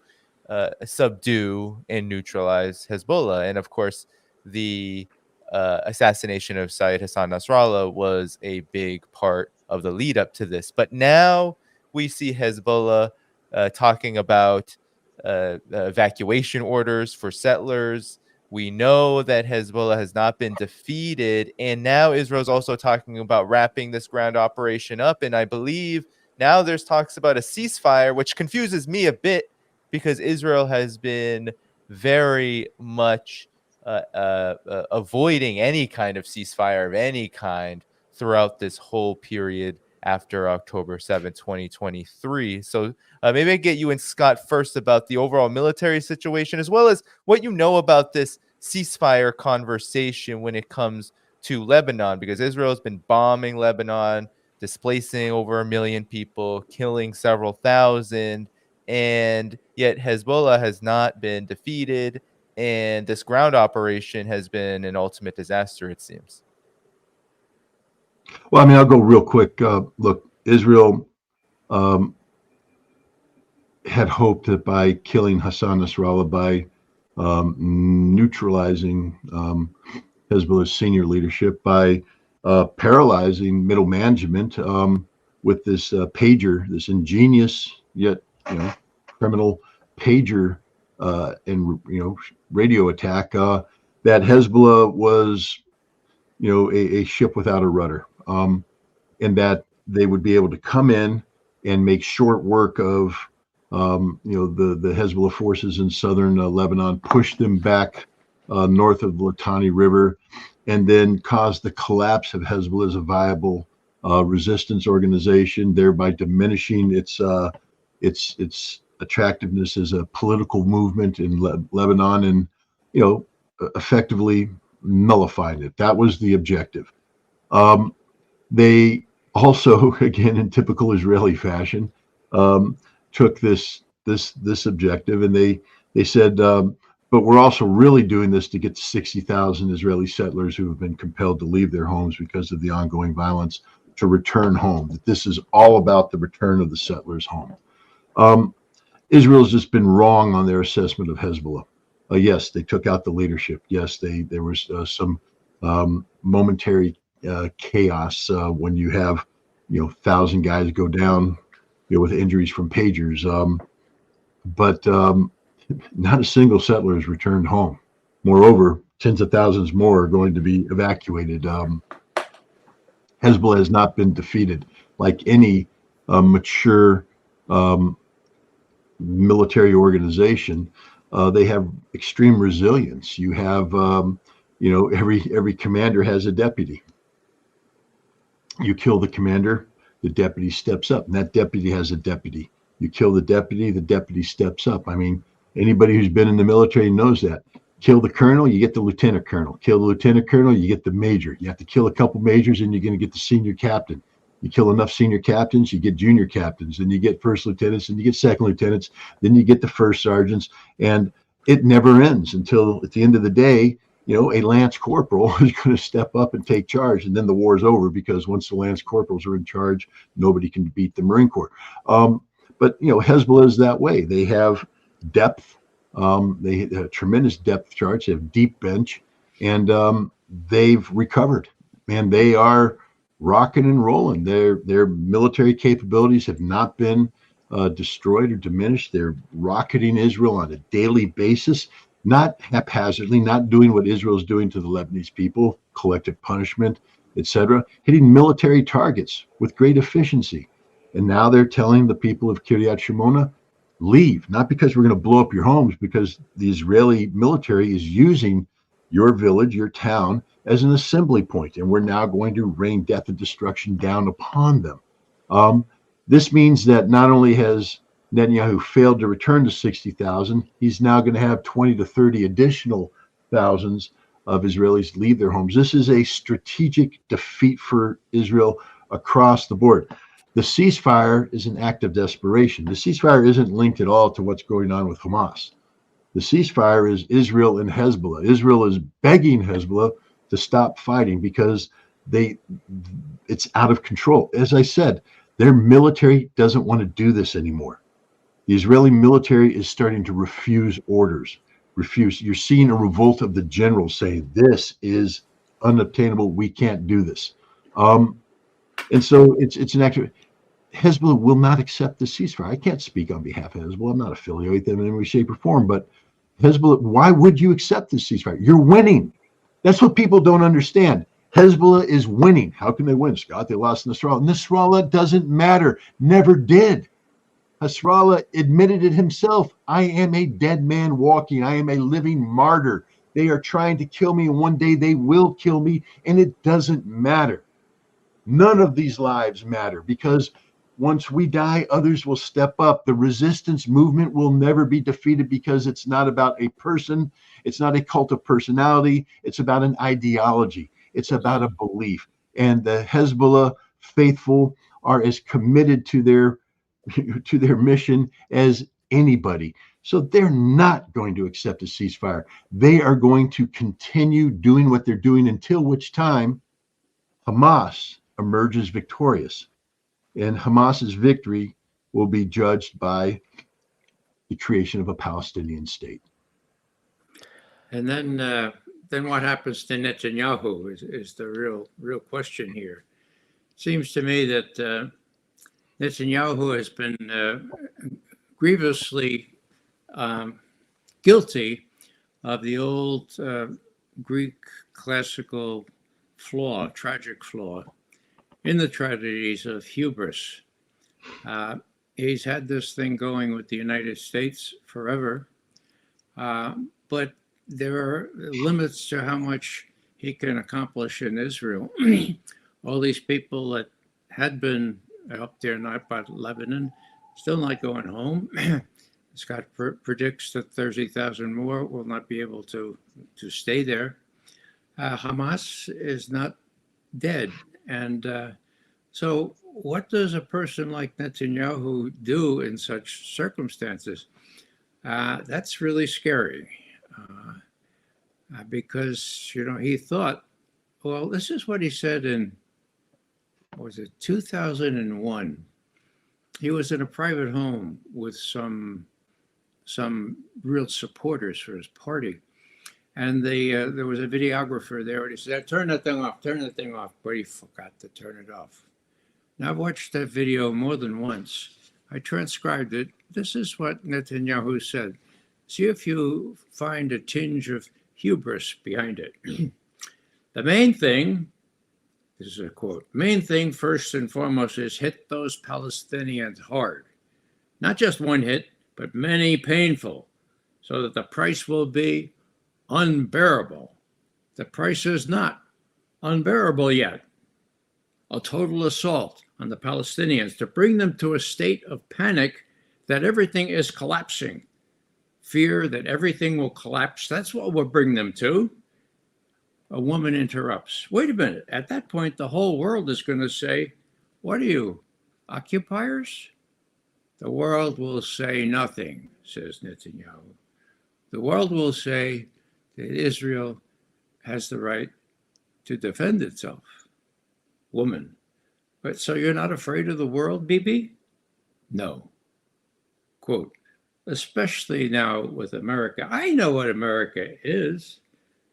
subdue and neutralize Hezbollah. And of course, the assassination of Saeed Hassan Nasrallah was a big part of the lead up to this. But now we see Hezbollah talking about evacuation orders for settlers. We know that Hezbollah has not been defeated, and now Israel's also talking about wrapping this ground operation up. And I believe now there's talks about a ceasefire, which confuses me a bit, because Israel has been very much avoiding any kind of ceasefire of any kind throughout this whole period after October 7th, 2023. So maybe I get you and Scott first about the overall military situation, as well as what you know about this ceasefire conversation when it comes to Lebanon, because Israel has been bombing Lebanon, displacing over 1 million people, killing several thousand, and yet Hezbollah has not been defeated, and this ground operation has been an ultimate disaster, it seems.
Well, I mean, I'll go real quick. Look, Israel had hoped that by killing Hassan Nasrallah, by neutralizing Hezbollah's senior leadership, by paralyzing middle management with this pager, this ingenious yet criminal pager and radio attack, that Hezbollah was a ship without a rudder, and that they would be able to come in and make short work of the Hezbollah forces in southern Lebanon, push them back north of the Litani River, and then cause the collapse of Hezbollah as a viable resistance organization, thereby diminishing its attractiveness as a political movement in Lebanon, and effectively nullified it. That was the objective. They also, again in typical Israeli fashion, took this objective, and they said, but we're also really doing this to get the 60,000 Israeli settlers who have been compelled to leave their homes because of the ongoing violence to return home. That this is all about the return of the settlers home. Israel's just been wrong on their assessment of Hezbollah. Yes, they took out the leadership. Yes, there was some momentary chaos when you have 1,000 guys go down with injuries from pagers, but not a single settler has returned home. Moreover, tens of thousands more are going to be evacuated. Hezbollah has not been defeated. Like any mature military organization, they have extreme resilience. You have every commander has a deputy. You kill the commander, the deputy steps up, and that deputy has a deputy. You kill the deputy steps up. I mean, anybody who's been in the military knows that. Kill the colonel, you get the lieutenant colonel. Kill the lieutenant colonel, you get the major. You have to kill a couple majors, and you're going to get the senior captain. You kill enough senior captains, you get junior captains, then you get first lieutenants, and you get second lieutenants, then you get the first sergeants, and it never ends until at the end of the day, a lance corporal is going to step up and take charge, and then the war is over, because once the lance corporals are in charge, nobody can beat the Marine Corps. But Hezbollah is that way. They have depth. They have tremendous depth charts. They have deep bench, and they've recovered, and they are rocking and rolling. Their military capabilities have not been destroyed or diminished. They're rocketing Israel on a daily basis, not haphazardly, not doing what Israel is doing to the Lebanese people, collective punishment, etc., hitting military targets with great efficiency. And now they're telling the people of Kiryat Shimona, leave, not because we're going to blow up your homes, because the Israeli military is using your village, your town, as an assembly point, and we're now going to rain death and destruction down upon them. This means that not only has Netanyahu failed to return to 60,000, he's now going to have 20 to 30 additional thousands of Israelis leave their homes. This is a strategic defeat for Israel across the board. The ceasefire is an act of desperation. The ceasefire isn't linked at all to what's going on with Hamas. The ceasefire is Israel and Hezbollah. Israel is begging Hezbollah to stop fighting because it's out of control. As I said, their military doesn't want to do this anymore. The Israeli military is starting to refuse orders. You're seeing a revolt of the generals saying, this is unobtainable. We can't do this. And so it's an act. Hezbollah will not accept the ceasefire. I can't speak on behalf of Hezbollah. I'm not affiliated with them in any way, shape, or form. But Hezbollah, why would you accept this ceasefire? You're winning. That's what people don't understand. Hezbollah is winning. How can they win, Scott? They lost Nasrallah. Nasrallah doesn't matter. Never did. Nasrallah admitted it himself. I am a dead man walking. I am a living martyr. They are trying to kill me, and one day they will kill me, and it doesn't matter. None of these lives matter, because once we die, others will step up. The resistance movement will never be defeated, because it's not about a person. It's not a cult of personality. It's about an ideology. It's about a belief. And the Hezbollah faithful are as committed to their mission as anybody. So they're not going to accept a ceasefire. They are going to continue doing what they're doing until which time Hamas emerges victorious. And Hamas's victory will be judged by the creation of a Palestinian state.
And then what happens to Netanyahu is the real question here. Seems to me that Netanyahu has been grievously guilty of the old Greek classical flaw, tragic flaw, in the tragedies of hubris. He's had this thing going with the United States forever, but there are limits to how much he can accomplish in Israel. All these people that had been up there, not by Lebanon, still not going home. Scott predicts that 30,000 more will not be able to stay there. Hamas is not dead. And so what does a person like Netanyahu do in such circumstances? That's really scary. Because, he thought, well, this is what he said in, 2001. He was in a private home with some real supporters for his party. And there was a videographer there, and he said, turn that thing off, but he forgot to turn it off. Now, I've watched that video more than once. I transcribed it. This is what Netanyahu said. See if you find a tinge of hubris behind it. The main thing, this is a quote, main thing first and foremost is hit those Palestinians hard. Not just one hit, but many painful, so that the price will be unbearable. The price is not unbearable yet. A total assault on the Palestinians to bring them to a state of panic that everything is collapsing. Fear that everything will collapse. That's what we'll bring them to. A woman interrupts. Wait a minute. At that point, the whole world is going to say, What are you, occupiers? The world will say nothing, says Netanyahu. The world will say that Israel has the right to defend itself. Woman. But so you're not afraid of the world, Bibi? No. Quote, especially now with America. I know what America is.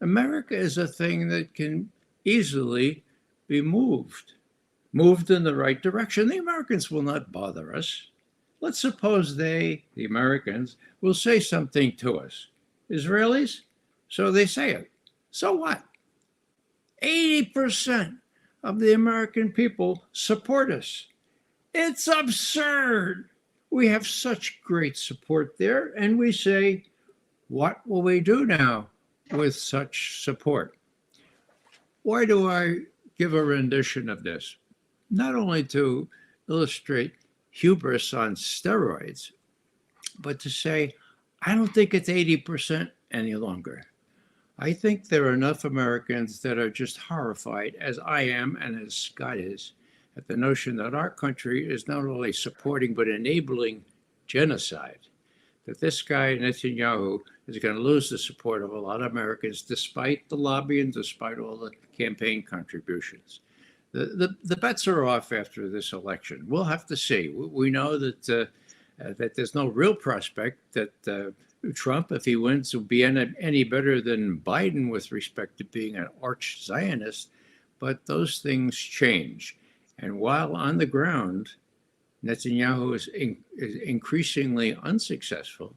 America is a thing that can easily be moved in the right direction. The Americans will not bother us. Let's suppose they, the Americans, will say something to us. Israelis? So they say it. So what? 80% of the American people support us. It's absurd. We have such great support there, and we say, what will we do now with such support? Why do I give a rendition of this? Not only to illustrate hubris on steroids, but to say, I don't think it's 80% any longer. I think there are enough Americans that are just horrified, as I am and as Scott is, at the notion that our country is not only supporting but enabling genocide, that this guy, Netanyahu, is going to lose the support of a lot of Americans despite the lobby and despite all the campaign contributions. The bets are off after this election. We'll have to see. We know that there's no real prospect that Trump, if he wins, will be any better than Biden with respect to being an arch Zionist. But those things change. And while on the ground, Netanyahu is increasingly unsuccessful,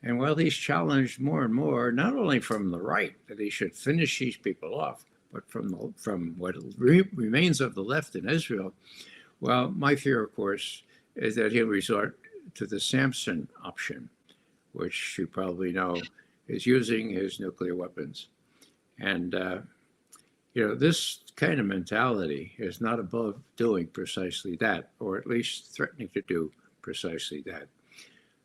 and while he's challenged more and more, not only from the right that he should finish these people off, but from what remains of the left in Israel, well, my fear, of course, is that he'll resort to the Samson option, which you probably know is using his nuclear weapons. And, this kind of mentality is not above doing precisely that, or at least threatening to do precisely that.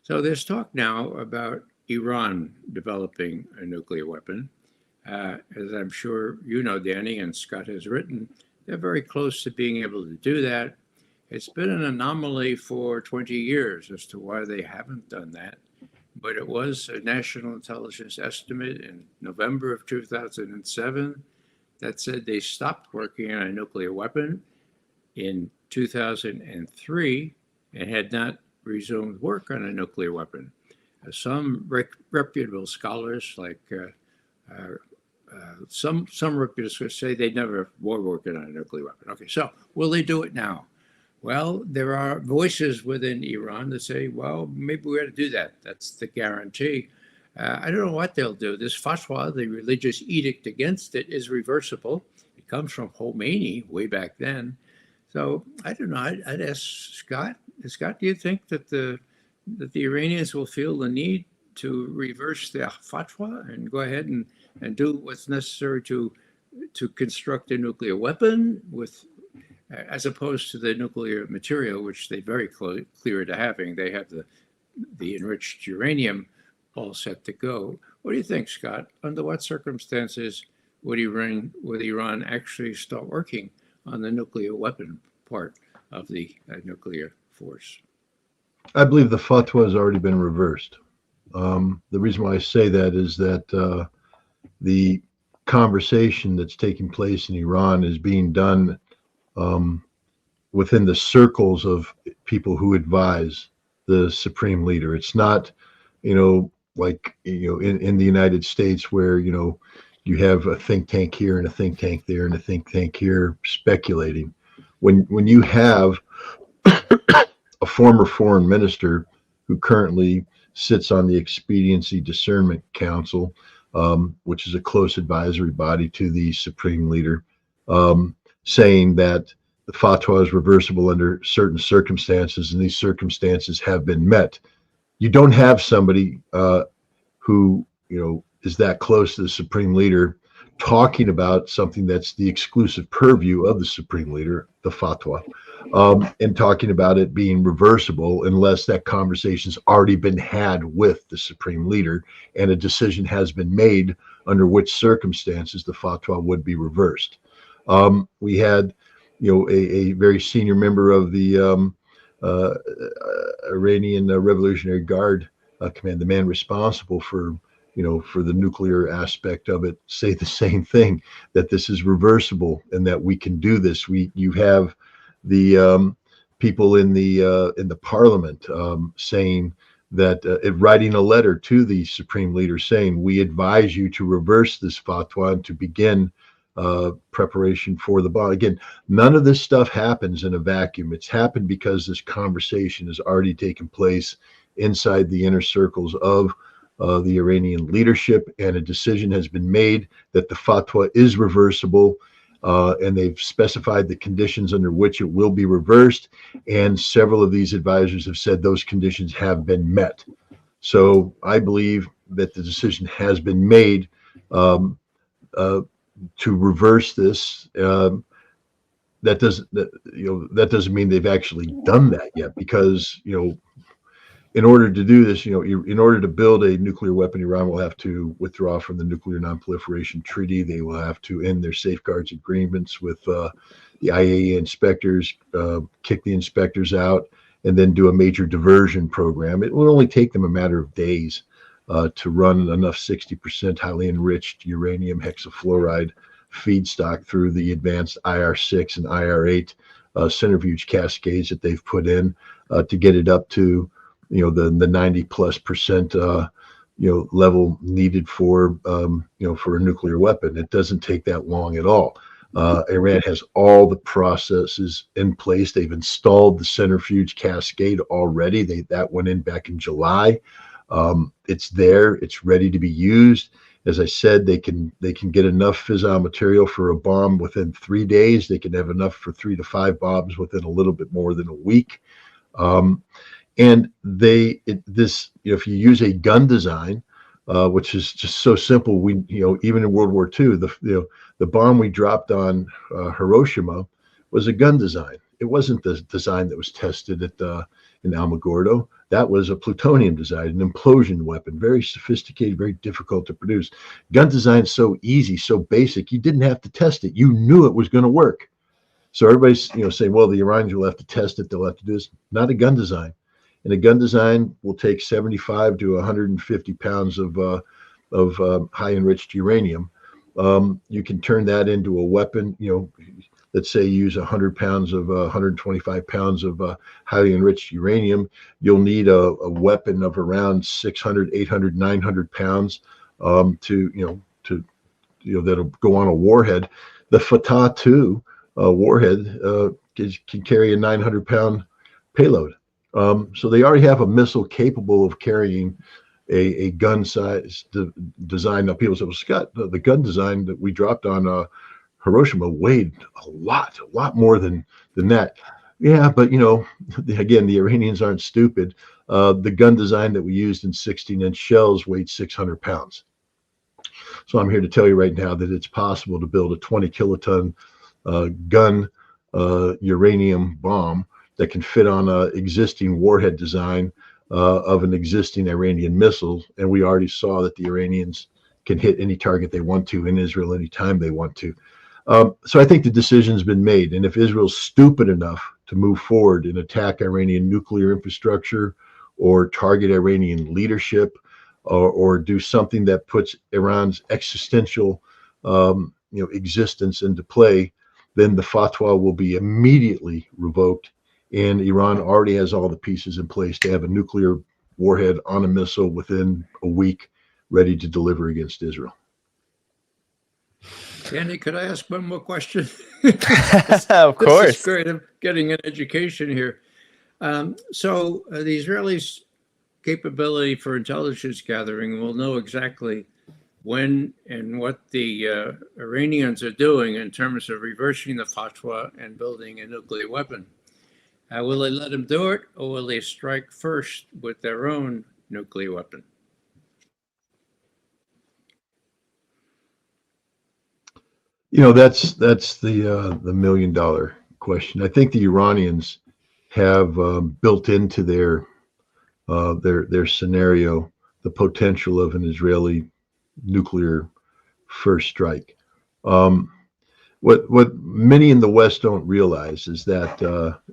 So there's talk now about Iran developing a nuclear weapon. As I'm sure you know, Danny, and Scott has written, they're very close to being able to do that. It's been an anomaly for 20 years as to why they haven't done that. But it was a national intelligence estimate in November of 2007 that said they stopped working on a nuclear weapon in 2003 and had not resumed work on a nuclear weapon. Some reputable scholars, like some reputable scholars, say they never were working on a nuclear weapon. Okay, so will they do it now? Well, there are voices within Iran that say, well, maybe we ought to do that. That's the guarantee. I don't know what they'll do. This fatwa, the religious edict against it, is reversible. It comes from Khomeini way back then. So I don't know. I'd ask Scott. Scott, do you think that the Iranians will feel the need to reverse the fatwa and go ahead and do what's necessary to construct a nuclear weapon with, as opposed to the nuclear material, which they're very clear to having? They have the enriched uranium all set to go. What do you think, Scott? Under what circumstances would Iran actually start working on the nuclear weapon part of the nuclear force?
I believe the fatwa has already been reversed. The reason why I say that is that the conversation that's taking place in Iran is being done within the circles of people who advise the supreme leader. It's not, like, in the United States where, you have a think tank here and a think tank there and a think tank here speculating. When you have a former foreign minister who currently sits on the Expediency Discernment Council, which is a close advisory body to the supreme leader, saying that the fatwa is reversible under certain circumstances, and these circumstances have been met. You don't have somebody who, is that close to the supreme leader talking about something that's the exclusive purview of the supreme leader, the fatwa, and talking about it being reversible unless that conversation's already been had with the supreme leader and a decision has been made under which circumstances the fatwa would be reversed. We had a very senior member of the uh, Iranian Revolutionary Guard command, the man responsible for for the nuclear aspect of it, say the same thing, that this is reversible and that we can do this. You have the people in the parliament saying that writing a letter to the supreme leader saying, we advise you to reverse this fatwa and to begin preparation for the bomb. Again, none of this stuff happens in a vacuum. It's happened because this conversation has already taken place inside the inner circles of the Iranian leadership, and a decision has been made that the fatwa is reversible, and they've specified the conditions under which it will be reversed, and several of these advisors have said those conditions have been met. So I believe that the decision has been made to reverse this. That doesn't mean they've actually done that yet, because in order to do this, in order to build a nuclear weapon, Iran will have to withdraw from the Nuclear Non-Proliferation Treaty. They will have to end their safeguards agreements with the IAEA inspectors, kick the inspectors out, and then do a major diversion program. It will only take them a matter of days to run enough 60% highly enriched uranium hexafluoride feedstock through the advanced IR6 and IR8 centrifuge cascades that they've put in to get it up to the 90+% level needed for for a nuclear weapon. It doesn't take that long at all. Iran has all the processes in place. They've installed the centrifuge cascade already. That went in back in July. It's there. It's ready to be used. As I said, they can get enough fissile material for a bomb within 3 days. They can have enough for 3 to 5 bombs within a little bit more than a week. And if you use a gun design, which is just so simple, even in World War II, the bomb we dropped on Hiroshima was a gun design. It wasn't the design that was tested in Alamogordo. That was a plutonium design, an implosion weapon, very sophisticated, very difficult to produce. Gun design is so easy, so basic. You didn't have to test it. You knew it was going to work. So everybody's saying, well, the Iranians will have to test it. They'll have to do this. Not a gun design. And a gun design will take 75 to 150 pounds of high enriched uranium. You can turn that into a weapon. Let's say you use 100 pounds of 125 pounds of highly enriched uranium. You'll need a weapon of around 600, 800, 900 pounds that'll go on a warhead. The Fatah 2 warhead can carry a 900-pound payload. So they already have a missile capable of carrying a gun size design. Now people say, well, Scott, the gun design that we dropped on Hiroshima weighed a lot more than that. Yeah, but again, the Iranians aren't stupid. The gun design that we used in 16-inch shells weighed 600 pounds. So I'm here to tell you right now that it's possible to build a 20 kiloton gun uranium bomb that can fit on an existing warhead design of an existing Iranian missile. And we already saw that the Iranians can hit any target they want to in Israel anytime they want to. So I think the decision's been made. And if Israel's stupid enough to move forward and attack Iranian nuclear infrastructure or target Iranian leadership or do something that puts Iran's existential existence into play, then the fatwa will be immediately revoked. And Iran already has all the pieces in place to have a nuclear warhead on a missile within a week, ready to deliver against Israel.
Danny, could I ask one more question?
Of course.
This is great. I'm getting an education here. So the Israelis' capability for intelligence gathering will know exactly when and what the Iranians are doing in terms of reversing the fatwa and building a nuclear weapon. Will they let them do it, or will they strike first with their own nuclear weapon?
That's the $1 million question. I think the Iranians have built into their scenario the potential of an Israeli nuclear first strike. What many in the West don't realize is that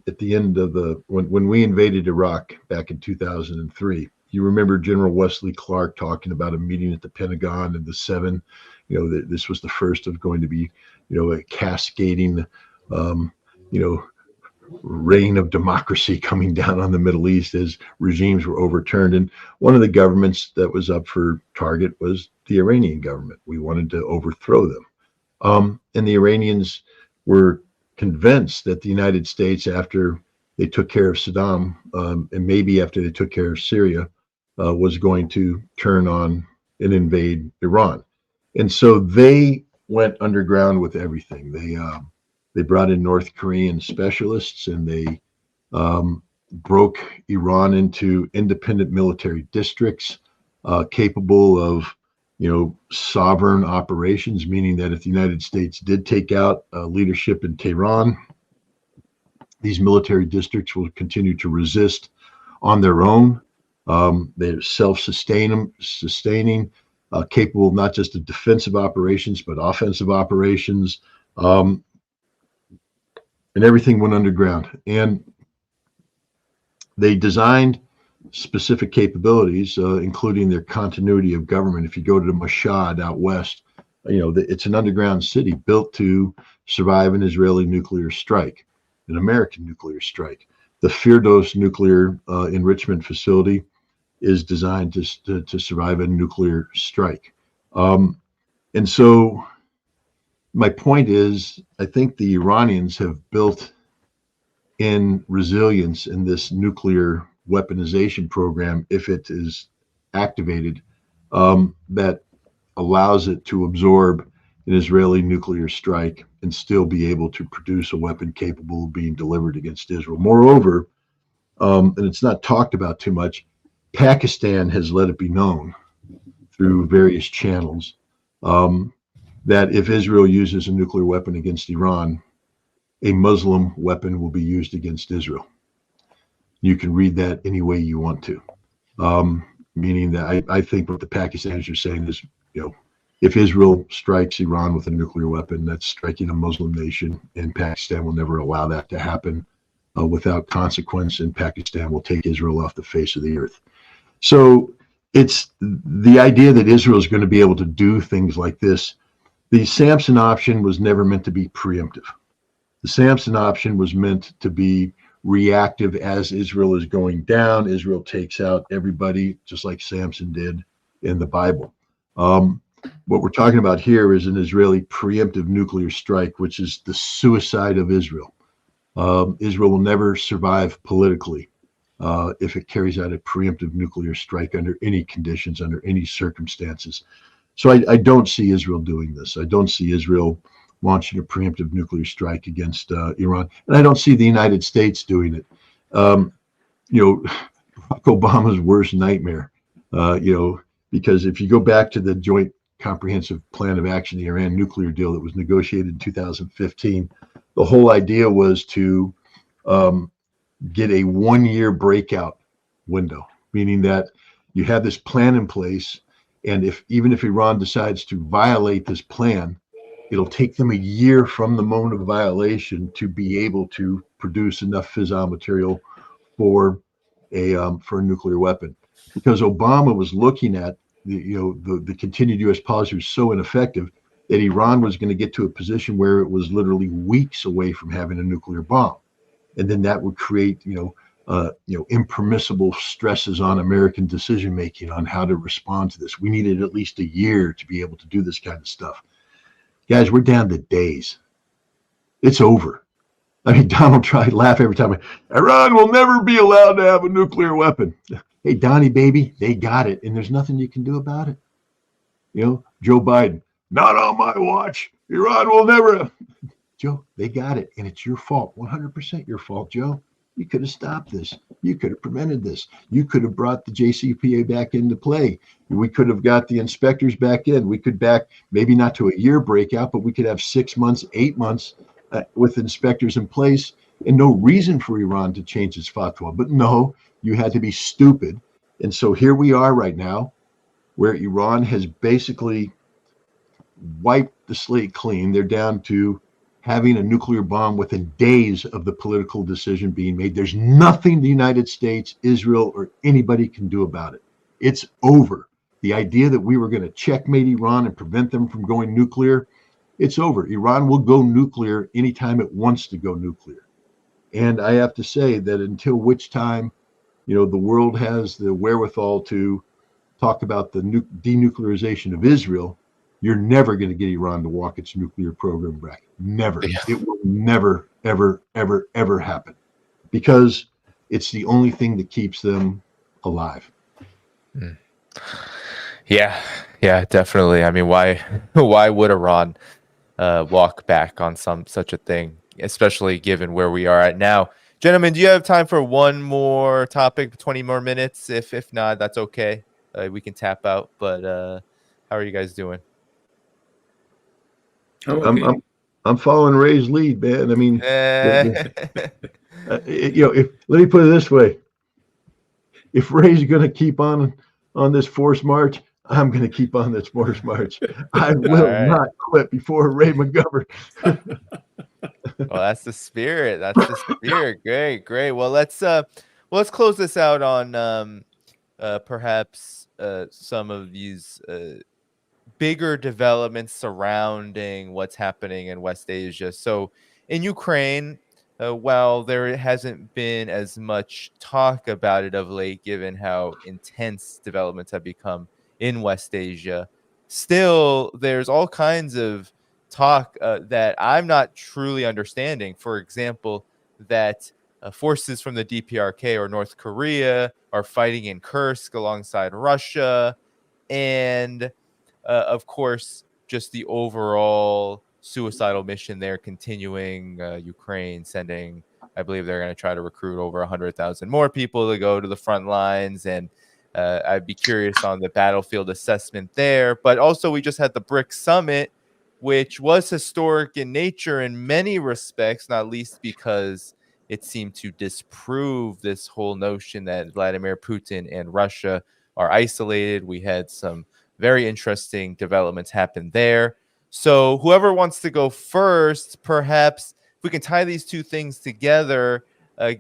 at the end of when we invaded Iraq back in 2003, you remember General Wesley Clark talking about a meeting at the Pentagon and the seven, that this was the first of going to be, a cascading, you know, reign of democracy coming down on the Middle East as regimes were overturned. And one of the governments that was up for target was the Iranian government. We wanted to overthrow them. And the Iranians were convinced that the United States, after they took care of Saddam, and maybe after they took care of Syria, was going to turn on and invade Iran. And so they went underground with everything. They brought in North Korean specialists, and they broke Iran into independent military districts capable of sovereign operations, meaning that if the United States did take out leadership in Tehran, these military districts will continue to resist on their own. They're self-sustaining, capable not just of defensive operations, but offensive operations. And everything went underground. And they designed specific capabilities, including their continuity of government. If you go to the Mashhad out west, it's an underground city built to survive an Israeli nuclear strike, an American nuclear strike. The Firdos nuclear enrichment facility is designed to survive a nuclear strike. And so my point is, I think the Iranians have built in resilience in this nuclear weaponization program, if it is activated, that allows it to absorb an Israeli nuclear strike and still be able to produce a weapon capable of being delivered against Israel. Moreover, and it's not talked about too much, Pakistan has let it be known through various channels that if Israel uses a nuclear weapon against Iran, a Muslim weapon will be used against Israel. You can read that any way you want to, meaning that I think what the Pakistanis are saying is, if Israel strikes Iran with a nuclear weapon, that's striking a Muslim nation, and Pakistan will never allow that to happen without consequence, and Pakistan will take Israel off the face of the earth. So it's the idea that Israel is going to be able to do things like this. The Samson option was never meant to be preemptive. The Samson option was meant to be reactive. As Israel is going down, Israel takes out everybody, just like Samson did in the Bible. What we're talking about here is an Israeli preemptive nuclear strike, which is the suicide of Israel. Israel will never survive politically if it carries out a preemptive nuclear strike under any conditions, under any circumstances. So I don't see Israel doing this. I don't see Israel launching a preemptive nuclear strike against Iran. And I don't see the United States doing it. Barack Obama's worst nightmare, because if you go back to the Joint Comprehensive Plan of Action, the Iran nuclear deal that was negotiated in 2015, the whole idea was to get a 1-year breakout window, meaning that you have this plan in place, and even if Iran decides to violate this plan, it'll take them a year from the moment of violation to be able to produce enough fissile material for a nuclear weapon. Because Obama was looking at the continued U.S. policy was so ineffective that Iran was going to get to a position where it was literally weeks away from having a nuclear bomb, and then that would create impermissible stresses on American decision making on how to respond to this. We needed at least a year to be able to do this kind of stuff. Guys, we're down to days. It's over. I mean, Donald Trump laugh every time. Iran will never be allowed to have a nuclear weapon. Hey, Donnie, baby, they got it, and there's nothing you can do about it. Joe Biden, not on my watch. Iran will never. Joe, they got it, and it's your fault. 100% your fault, Joe. You could have stopped this. You could have prevented this. You could have brought the JCPA back into play. We could have got the inspectors back in. We could back, maybe not to a year breakout, but we could have 6 months, 8 months with inspectors in place, and no reason for Iran to change its fatwa. But no, you had to be stupid. And so here we are right now, where Iran has basically wiped the slate clean. They're down to having a nuclear bomb within days of the political decision being made. There's nothing the United States, Israel, or anybody can do about it. It's over. The idea that we were going to checkmate Iran and prevent them from going nuclear, it's over. Iran will go nuclear anytime it wants to go nuclear. And I have to say that until which time, the world has the wherewithal to talk about the denuclearization of Israel, you're never going to get Iran to walk its nuclear program back. Never.
Yeah.
It will never, ever, ever, ever happen, because it's the only thing that keeps them alive.
Yeah, definitely. I mean, why would Iran walk back on such a thing, especially given where we are at now? Gentlemen, do you have time for one more topic, 20 more minutes? If not, that's okay. We can tap out, but how are you guys doing?
Okay.
I'm following Ray's lead, man. I mean, if let me put it this way: if Ray's going to keep on this forced march, I'm going to keep on this forced march. I will not quit before Ray McGovern.
Well, that's the spirit. Great. Well, let's close this out on perhaps some of these bigger developments surrounding what's happening in West Asia. So in Ukraine, while there hasn't been as much talk about it of late, given how intense developments have become in West Asia, still there's all kinds of talk that I'm not truly understanding. For example, that forces from the DPRK or North Korea are fighting in Kursk alongside Russia, and of course, just the overall suicidal mission there continuing. Ukraine sending, I believe they're going to try to recruit over 100,000 more people to go to the front lines. And I'd be curious on the battlefield assessment there. But also, we just had the BRIC summit, which was historic in nature in many respects, not least because it seemed to disprove this whole notion that Vladimir Putin and Russia are isolated. We had some very interesting developments happen there. So whoever wants to go first, perhaps if we can tie these two things together,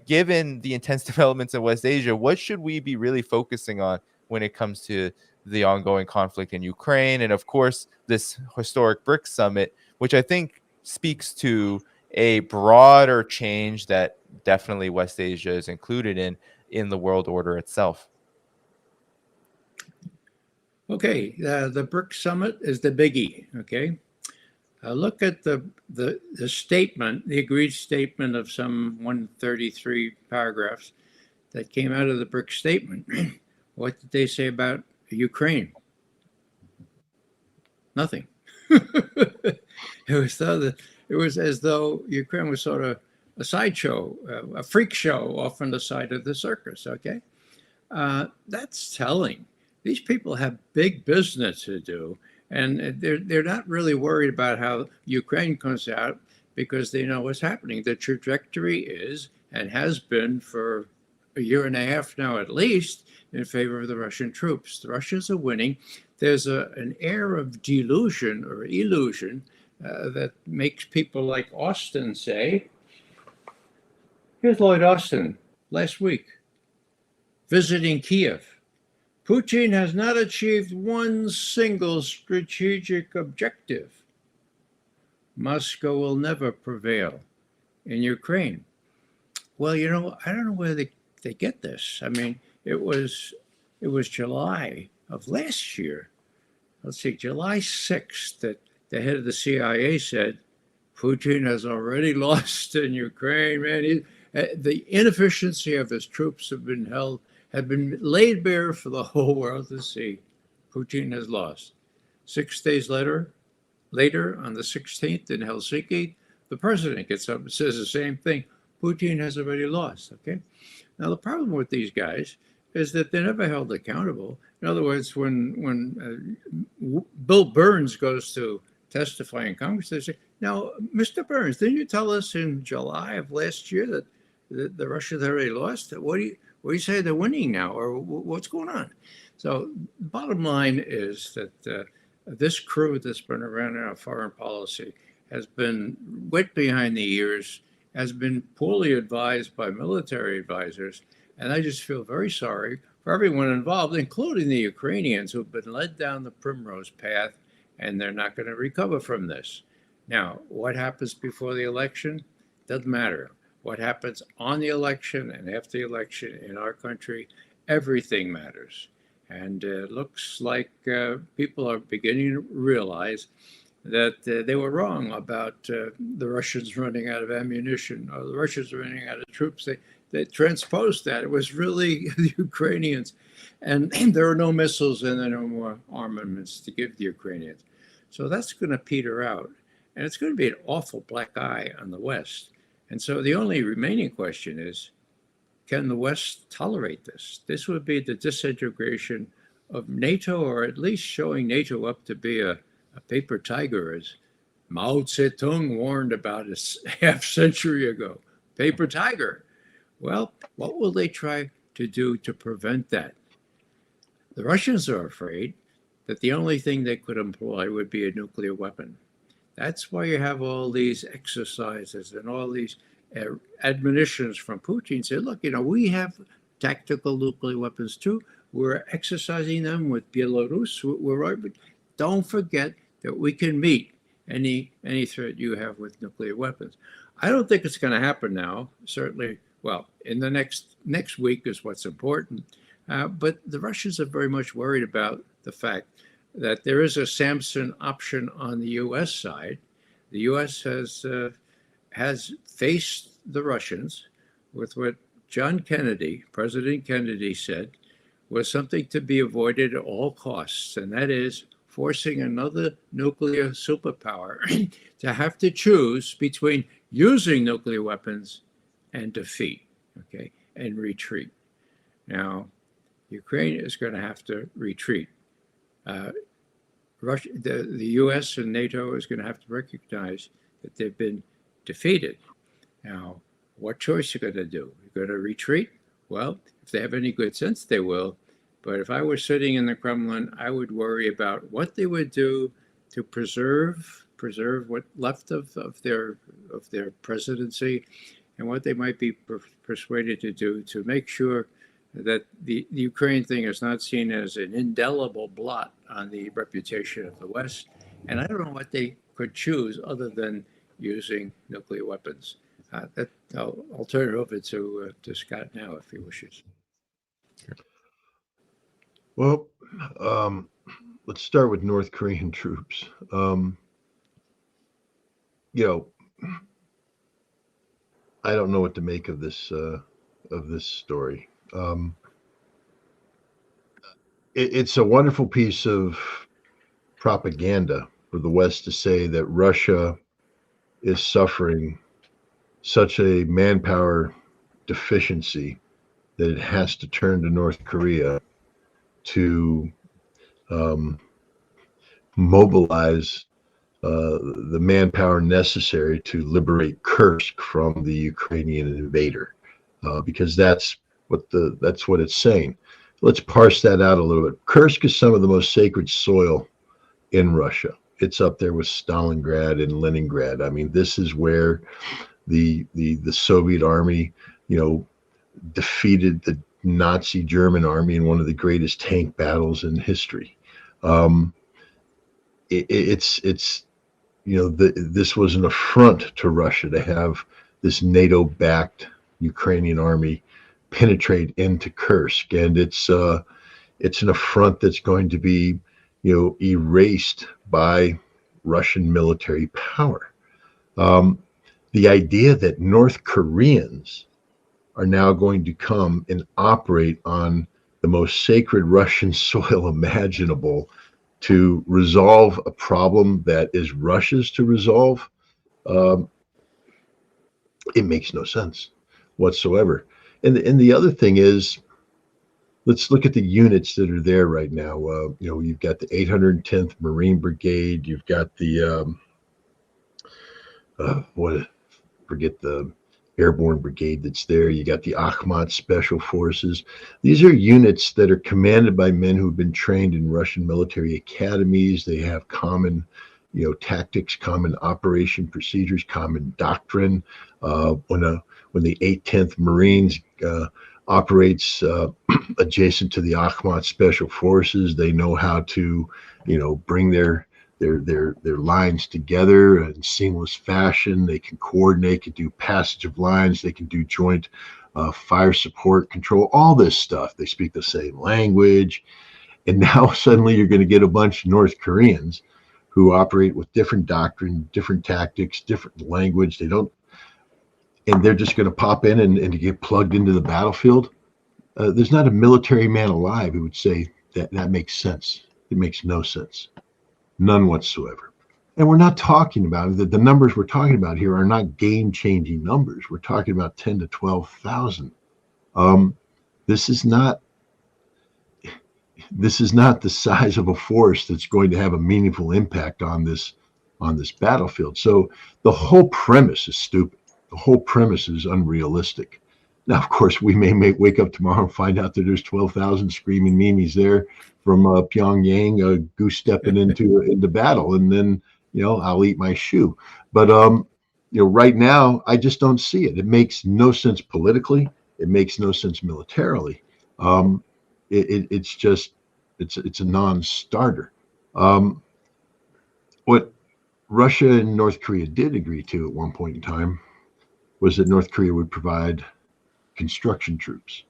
given the intense developments in West Asia, what should we be really focusing on when it comes to the ongoing conflict in Ukraine? And of course, this historic BRIC summit, which I think speaks to a broader change that definitely West Asia is included in the world order itself.
Okay, the BRIC summit is the biggie. Okay, look at the statement, the agreed statement of some 133 paragraphs that came out of the BRIC statement. What did they say about Ukraine? Nothing. It was as though Ukraine was sort of a sideshow, a freak show off on the side of the circus. Okay, that's telling. These people have big business to do, and they're not really worried about how Ukraine comes out, because they know what's happening. The trajectory is, and has been for a year and a half now at least, in favor of the Russian troops. The Russians are winning. There's an air of delusion or illusion that makes people like Austin say, here's Lloyd Austin last week visiting Kiev. Putin has not achieved one single strategic objective. Moscow will never prevail in Ukraine. Well, I don't know where they get this. I mean, it was July of last year. Let's see, July 6th, that the head of the CIA said, Putin has already lost in Ukraine, man. The inefficiency of his troops had been laid bare for the whole world to see. Putin has lost. 6 days later, on the 16th in Helsinki, the president gets up and says the same thing. Putin has already lost, okay? Now, the problem with these guys is that they're never held accountable. In other words, when Bill Burns goes to testify in Congress, they say, now, Mr. Burns, didn't you tell us in July of last year that the Russians already lost? What do you say they're winning now, or what's going on? So bottom line is that this crew that's been around in our foreign policy has been wet behind the ears, has been poorly advised by military advisors. And I just feel very sorry for everyone involved, including the Ukrainians who've been led down the primrose path, and they're not going to recover from this. Now, what happens before the election? Doesn't matter. What happens on the election and after the election in our country, everything matters. And it looks like people are beginning to realize that they were wrong about the Russians running out of ammunition or the Russians running out of troops. They transposed that. It was really the Ukrainians. And there are no missiles and there are no more armaments to give the Ukrainians. So that's going to peter out. And it's going to be an awful black eye on the West. And so the only remaining question is, can the West tolerate this? This would be the disintegration of NATO, or at least showing NATO up to be a paper tiger, as Mao Zedong warned about a half century ago. Paper tiger. Well, what will they try to do to prevent that? The Russians are afraid that the only thing they could employ would be a nuclear weapon. That's why you have all these exercises and all these admonitions from Putin. Say, look, we have tactical nuclear weapons too. We're exercising them with Belarus. But don't forget that we can meet any threat you have with nuclear weapons. I don't think it's going to happen now. Certainly, well, in the next week is what's important. But the Russians are very much worried about the fact that there is a Samson option on the U.S. side. The U.S. has faced the Russians with what John Kennedy, President Kennedy, said was something to be avoided at all costs, and that is forcing another nuclear superpower to have to choose between using nuclear weapons and defeat, okay, and retreat. Now, Ukraine is going to have to retreat. Russia, the U.S. and NATO is going to have to recognize that they've been defeated. Now, what choice are you going to do? You're going to retreat? Well, if they have any good sense, they will. But if I were sitting in the Kremlin, I would worry about what they would do to preserve what left of their presidency, and what they might be persuaded to do to make sure that the Ukraine thing is not seen as an indelible blot on the reputation of the West. And I don't know what they could choose other than using nuclear weapons. I'll turn it over to Scott now, if he wishes.
Well, let's start with North Korean troops. I don't know what to make of this story. It's a wonderful piece of propaganda for the West to say that Russia is suffering such a manpower deficiency that it has to turn to North Korea to mobilize the manpower necessary to liberate Kursk from the Ukrainian invader, because that's what it's saying. Let's parse that out a little bit. Kursk is some of the most sacred soil in Russia. It's up there with Stalingrad and Leningrad. I mean, this is where the Soviet army, defeated the Nazi German army in one of the greatest tank battles in history. This was an affront to Russia to have this NATO-backed Ukrainian army penetrate into Kursk, and it's an affront that's going to be, erased by Russian military power. The idea that North Koreans are now going to come and operate on the most sacred Russian soil imaginable to resolve a problem that is Russia's to resolve, it makes no sense whatsoever. And the other thing is, let's look at the units that are there right now. You've got the 810th Marine Brigade. You've got the forget the Airborne Brigade that's there. You got the Akhmat Special Forces. These are units that are commanded by men who've been trained in Russian military academies. They have common, tactics, common operation procedures, common doctrine. When the 8th Marines operates adjacent to the Akhmat Special Forces, they know how to, bring their lines together in seamless fashion. They can coordinate, can do passage of lines, they can do joint fire support control, all this stuff. They speak the same language. And now suddenly you're going to get a bunch of North Koreans who operate with different doctrine, different tactics, different language. And they're just going to pop in and to get plugged into the battlefield. There's not a military man alive who would say that makes sense. It makes no sense. None whatsoever. And we're not talking about the numbers we're talking about here are not game-changing numbers. We're talking about 10 to 12,000. This is not the size of a force that's going to have a meaningful impact on this battlefield. So the whole premise is stupid. The whole premise is unrealistic. Now, of course, we may wake up tomorrow and find out that there's 12,000 screaming memes there from Pyongyang goose stepping into battle, and then I'll eat my shoe. But right now I just don't see it. It makes no sense politically. It makes no sense militarily. It's a non-starter. What Russia and North Korea did agree to at one point in time was that North Korea would provide construction troops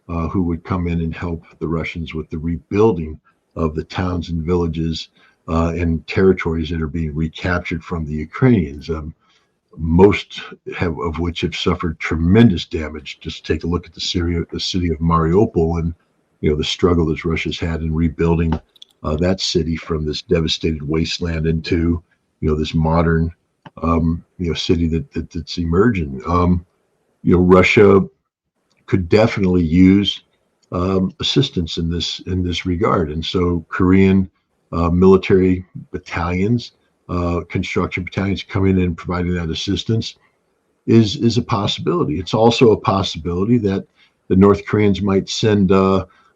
who would come in and help the Russians with the rebuilding of the towns and villages and territories that are being recaptured from the Ukrainians. Most of which have suffered tremendous damage. Just take a look at the city of Mariupol and the struggle that Russia's had in rebuilding that city from this devastated wasteland into this modern city that's emerging. Russia could definitely use assistance in this regard, and so Korean military battalions, construction battalions coming in and providing that assistance is a possibility. It's also a possibility that the North Koreans might send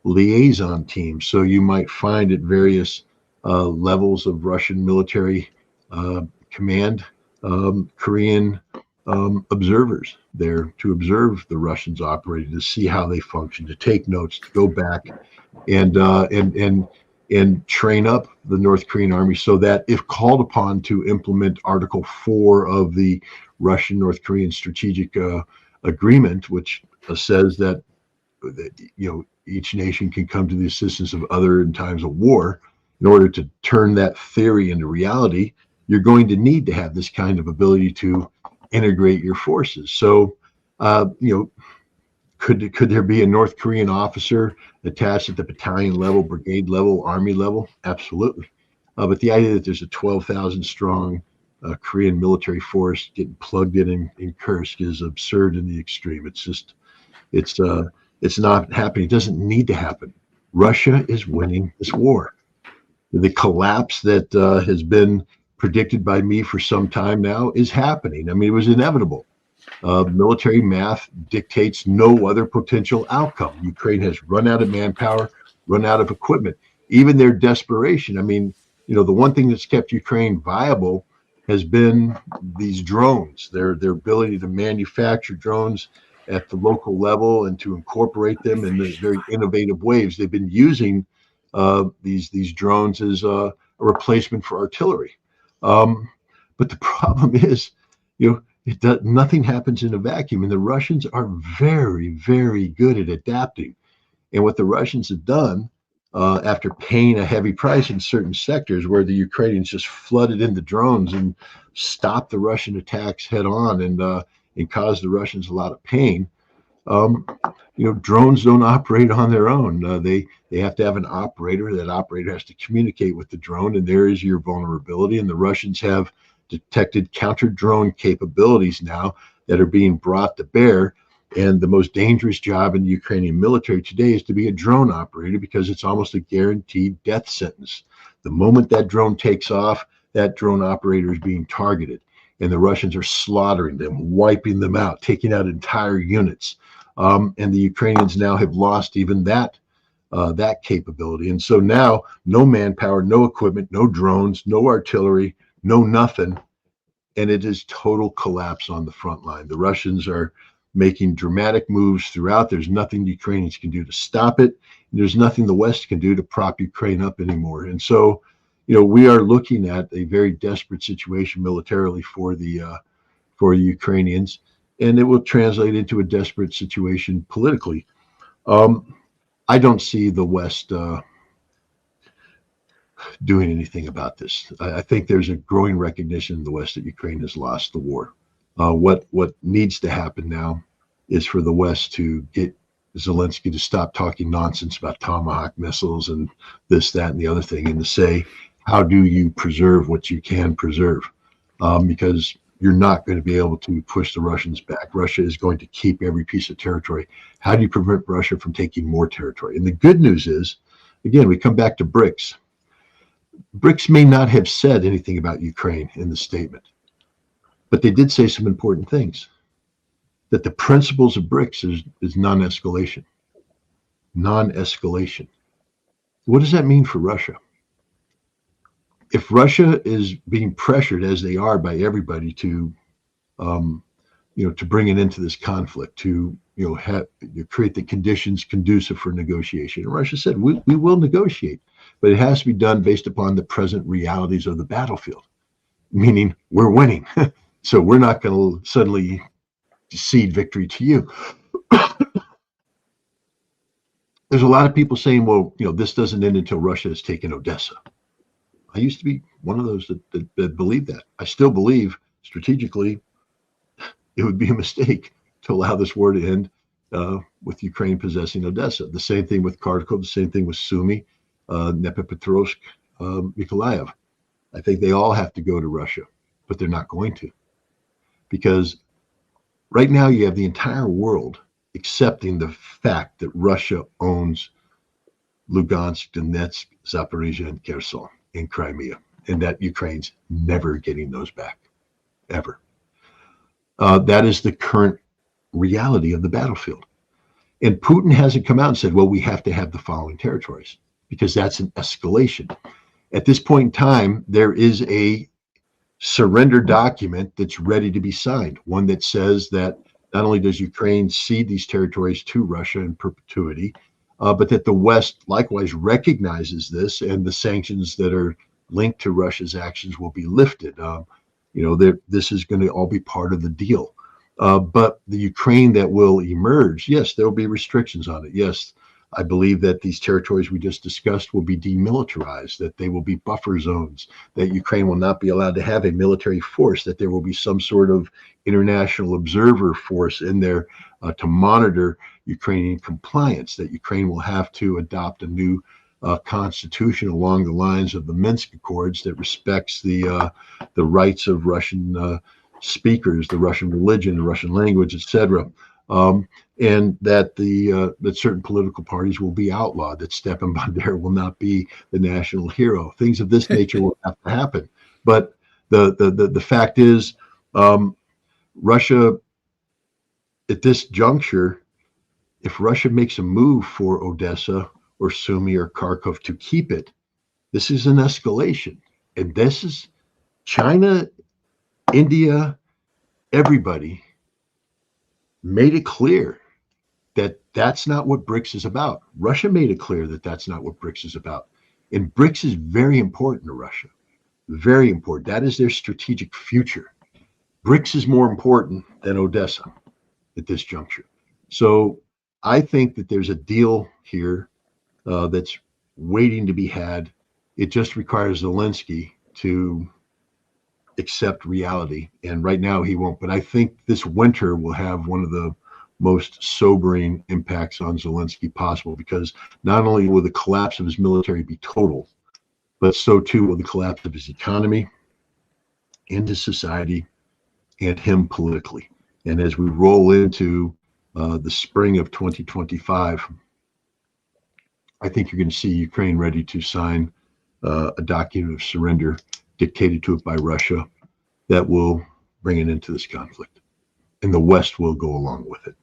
liaison teams. So you might find at various levels of Russian military command Korean observers there to observe the Russians operating, to see how they function, to take notes, to go back and train up the North Korean army so that if called upon to implement Article 4 of the Russian-North Korean strategic agreement, which says that each nation can come to the assistance of other in times of war, in order to turn that theory into reality, you're going to need to have this kind of ability to integrate your forces. So, could there be a North Korean officer attached at the battalion level, brigade level, army level? Absolutely. But the idea that there's a 12,000 strong Korean military force getting plugged in Kursk is absurd in the extreme. It's not happening. It doesn't need to happen. Russia is winning this war. The collapse that has been predicted by me for some time now is happening. I mean, it was inevitable. Military math dictates no other potential outcome. Ukraine has run out of manpower, run out of equipment, even their desperation. I mean, the one thing that's kept Ukraine viable has been these drones, their ability to manufacture drones at the local level and to incorporate them in the very innovative ways. They've been using these drones as a replacement for artillery. But the problem is, nothing happens in a vacuum, and the Russians are very, very good at adapting. And what the Russians have done, after paying a heavy price in certain sectors where the Ukrainians just flooded in the drones and stopped the Russian attacks head on and caused the Russians a lot of pain. Drones don't operate on their own. They have to have an operator. That operator has to communicate with the drone, and there is your vulnerability. And the Russians have detected counter-drone capabilities now that are being brought to bear. And the most dangerous job in the Ukrainian military today is to be a drone operator, because it's almost a guaranteed death sentence. The moment that drone takes off, that drone operator is being targeted, and the Russians are slaughtering them, wiping them out, taking out entire units. And the Ukrainians now have lost even that that capability. And so now no manpower, no equipment, no drones, no artillery, no nothing. And it is total collapse on the front line. The Russians are making dramatic moves throughout. There's nothing the Ukrainians can do to stop it. There's nothing the West can do to prop Ukraine up anymore. And so, we are looking at a very desperate situation militarily for the Ukrainians, and it will translate into a desperate situation politically. I don't see the West doing anything about this. I think there's a growing recognition in the West that Ukraine has lost the war. What needs to happen now is for the West to get Zelensky to stop talking nonsense about Tomahawk missiles and this, that, and the other thing, and to say, how do you preserve what you can preserve? Because you're not going to be able to push the Russians back. Russia is going to keep every piece of territory. How do you prevent Russia from taking more territory? And the good news is, again, we come back to BRICS. BRICS may not have said anything about Ukraine in the statement, but they did say some important things. That the principles of BRICS is non-escalation. Non-escalation. What does that mean for Russia? If Russia is being pressured, as they are by everybody, to bring it into this conflict, to create the conditions conducive for negotiation, and Russia said we will negotiate, but it has to be done based upon the present realities of the battlefield, meaning we're winning, so we're not going to suddenly cede victory to you. There's a lot of people saying, well, this doesn't end until Russia has taken Odessa. I used to be one of those that believed that. I still believe strategically it would be a mistake to allow this war to end with Ukraine possessing Odessa. The same thing with Kharkov, the same thing with Sumy, Dnipropetrovsk, Mykolaiv. I think they all have to go to Russia, but they're not going to. Because right now you have the entire world accepting the fact that Russia owns Lugansk, Donetsk, Zaporizhia, and Kherson in Crimea, and that Ukraine's never getting those back, ever. That is the current reality of the battlefield. And Putin hasn't come out and said, well, we have to have the following territories, because that's an escalation. At this point in time, there is a surrender document that's ready to be signed, one that says that not only does Ukraine cede these territories to Russia in perpetuity, but that the West likewise recognizes this, and the sanctions that are linked to Russia's actions will be lifted. This is going to all be part of the deal. But the Ukraine that will emerge, yes, there will be restrictions on it. Yes, I believe that these territories we just discussed will be demilitarized, that they will be buffer zones, that Ukraine will not be allowed to have a military force, that there will be some sort of international observer force in there to monitor Ukrainian compliance, that Ukraine will have to adopt a new constitution along the lines of the Minsk Accords that respects the rights of Russian speakers, the Russian religion, the Russian language, etc. And that that certain political parties will be outlawed, that Stepan Bandera will not be the national hero. Things of this nature will have to happen. But the fact is, Russia, at this juncture, if Russia makes a move for Odessa or Sumy or Kharkov to keep it, this is an escalation. And this is China, India, everybody made it clear that that's not what BRICS is about. Russia made it clear that that's not what BRICS is about. And BRICS is very important to Russia. Very important. That is their strategic future. BRICS is more important than Odessa at this juncture. So I think that there's a deal here that's waiting to be had. It just requires Zelensky to accept reality. And right now he won't. But I think this winter will have one of the most sobering impacts on Zelensky possible, because not only will the collapse of his military be total, but so too will the collapse of his economy and his society and him politically. And as we roll into the spring of 2025, I think you're going to see Ukraine ready to sign a document of surrender dictated to it by Russia that will bring an end to this conflict. And the West will go along with it.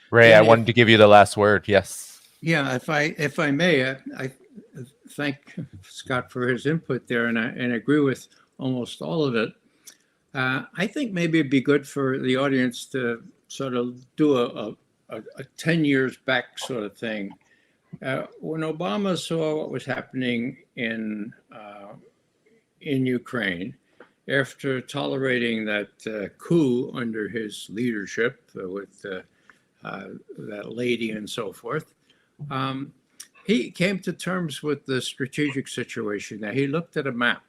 Ray, I wanted to give you the last word. Yes.
Yeah, if I may, I thank Scott for his input there, and I agree with almost all of it. I think maybe it'd be good for the audience to sort of do a 10 years back sort of thing. When Obama saw what was happening in Ukraine, after tolerating that coup under his leadership with that lady and so forth, he came to terms with the strategic situation. Now, he looked at a map,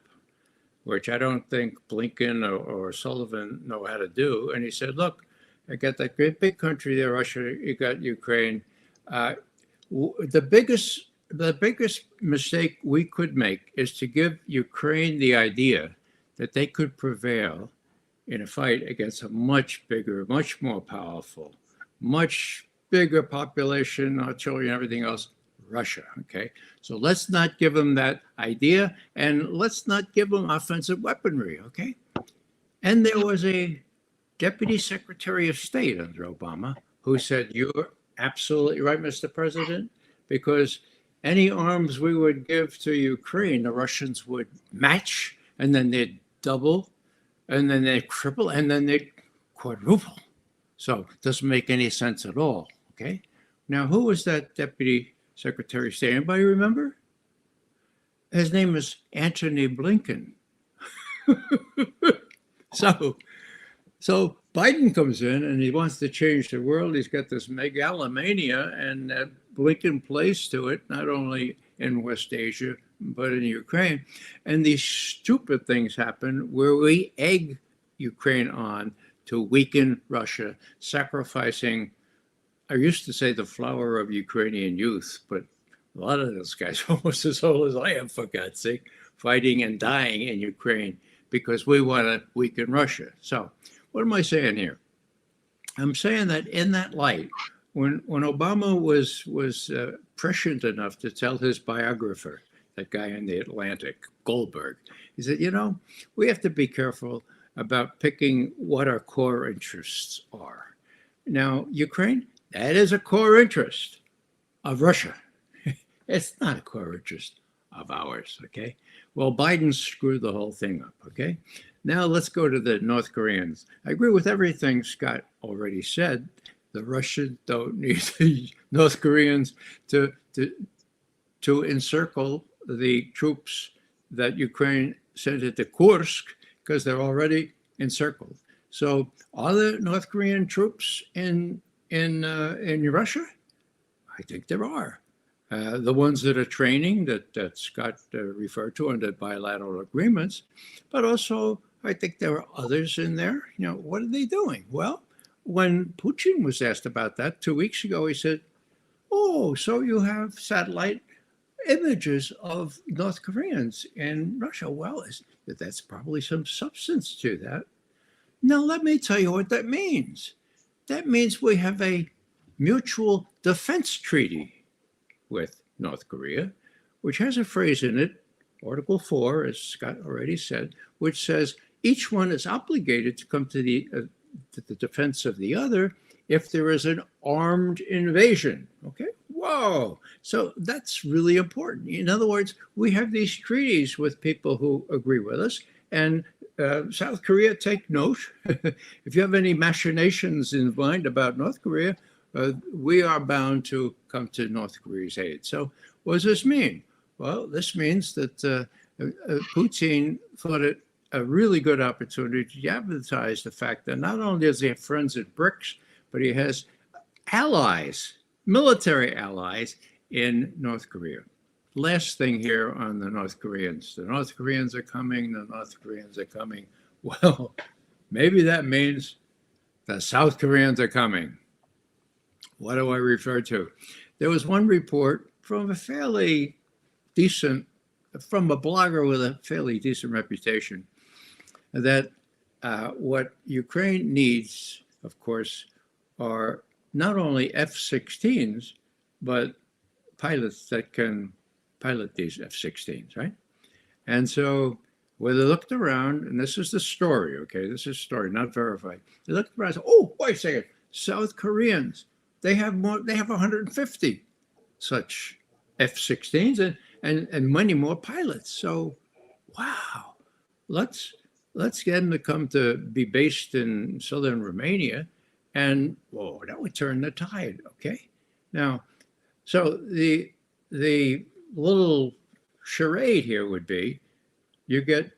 which I don't think Blinken or Sullivan know how to do. And he said, look, I got that great big country there, Russia, you got Ukraine. The biggest mistake we could make is to give Ukraine the idea that they could prevail in a fight against a much bigger, much more powerful, much bigger population, artillery, and everything else, Russia. Okay, so let's not give them that idea, and let's not give them offensive weaponry. Okay, and there was a deputy secretary of state under Obama who said, "You're absolutely right, Mr. President, because any arms we would give to Ukraine, the Russians would match, and then they'd double, and then they'd triple, and then they'd quadruple. So it doesn't make any sense at all." Okay, now who was that deputy Secretary of State? Anybody remember? His name is Antony Blinken. So Biden comes in and he wants to change the world. He's got this megalomania, and Blinken plays to it, not only in West Asia, but in Ukraine. And these stupid things happen where we egg Ukraine on to weaken Russia, sacrificing, I used to say, the flower of Ukrainian youth, but a lot of those guys are almost as old as I am, for God's sake, fighting and dying in Ukraine because we want to weaken Russia. So what am I saying here? I'm saying that in that light, when Obama was prescient enough to tell his biographer, that guy in the Atlantic, Goldberg, he said, we have to be careful about picking what our core interests are. Now, Ukraine, that is a core interest of Russia. It's not a core interest of ours, okay? Well, Biden screwed the whole thing up, okay? Now let's go to the North Koreans. I agree with everything Scott already said. The Russians don't need the North Koreans to encircle the troops that Ukraine sent into Kursk, because they're already encircled. So are there North Korean troops in Russia? I think there are. The ones that are training that Scott referred to under bilateral agreements, but also I think there are others in there. What are they doing? Well, when Putin was asked about that 2 weeks ago, he said, "Oh, so you have satellite images of North Koreans in Russia." Well, that's probably some substance to that. Now, let me tell you what that means. That means we have a mutual defense treaty with North Korea, which has a phrase in it, Article 4, as Scott already said, which says each one is obligated to come to the defense of the other if there is an armed invasion. Okay? Whoa! So that's really important. In other words, we have these treaties with people who agree with us, and South Korea, take note. If you have any machinations in mind about North Korea, we are bound to come to North Korea's aid. So what does this mean? Well, this means that Putin thought it a really good opportunity to advertise the fact that not only does he have friends at BRICS, but he has allies, military allies in North Korea. Last thing here on the North Koreans. The North Koreans are coming, the North Koreans are coming. Well, maybe that means the South Koreans are coming. What do I refer to? There was one report from a fairly decent, from a blogger with a fairly decent reputation, that what Ukraine needs, of course, are not only F-16s, but pilots that can pilot these F-16s, right? And so when they looked around, and this is the story, okay? This is story, not verified. They looked around and said, oh, wait a second, South Koreans, they have more, they have 150 such F-16s and many more pilots. So, wow, let's get them to come to be based in southern Romania, and whoa, that would turn the tide. Okay, now, so the little charade here would be, you get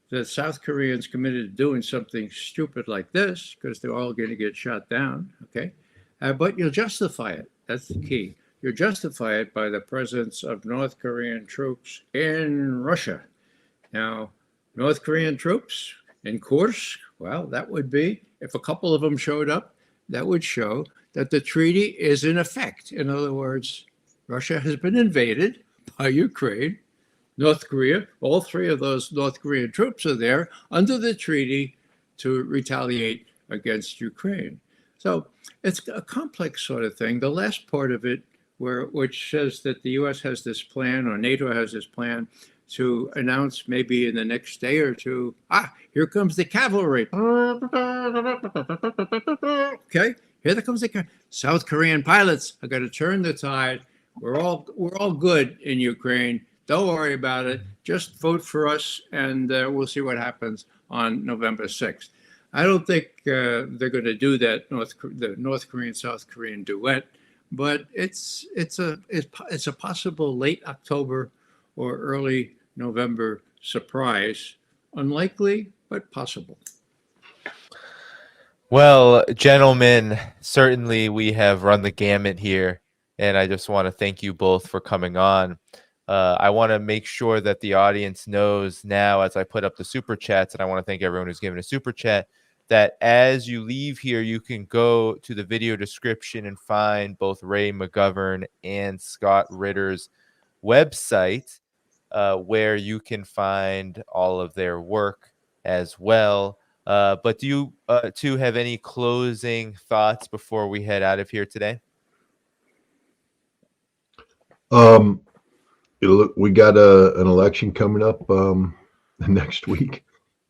the South Koreans committed to doing something stupid like this because they're all going to get shot down. Okay, but you'll justify it. That's the key. You justify it by the presence of North Korean troops in Russia. Now, North Korean troops in Kursk, well, that would be, if a couple of them showed up, that would show that the treaty is in effect. In other words, Russia has been invaded by Ukraine, North Korea. All three of those North Korean troops are there under the treaty to retaliate against Ukraine. So it's a complex sort of thing. The last part of it, which says that the U.S. has this plan, or NATO has this plan, to announce maybe in the next day or two, here comes the cavalry. Okay, here comes the South Korean pilots are going to turn the tide. We're all good in Ukraine. Don't worry about it. Just vote for us, and we'll see what happens on November 6th. I don't think they're going to do that, the North Korean South Korean duet, but it's a possible late October or early November surprise. Unlikely, but possible.
Well, gentlemen, certainly we have run the gamut here, and I just want to thank you both for coming on. I want to make sure that the audience knows now, as I put up the super chats, and I want to thank everyone who's given a super chat, that as you leave here, you can go to the video description and find both Ray McGovern and Scott Ritter's website, where you can find all of their work as well. But do you two have any closing thoughts before we head out of here today?
Look, we got an election coming up next week,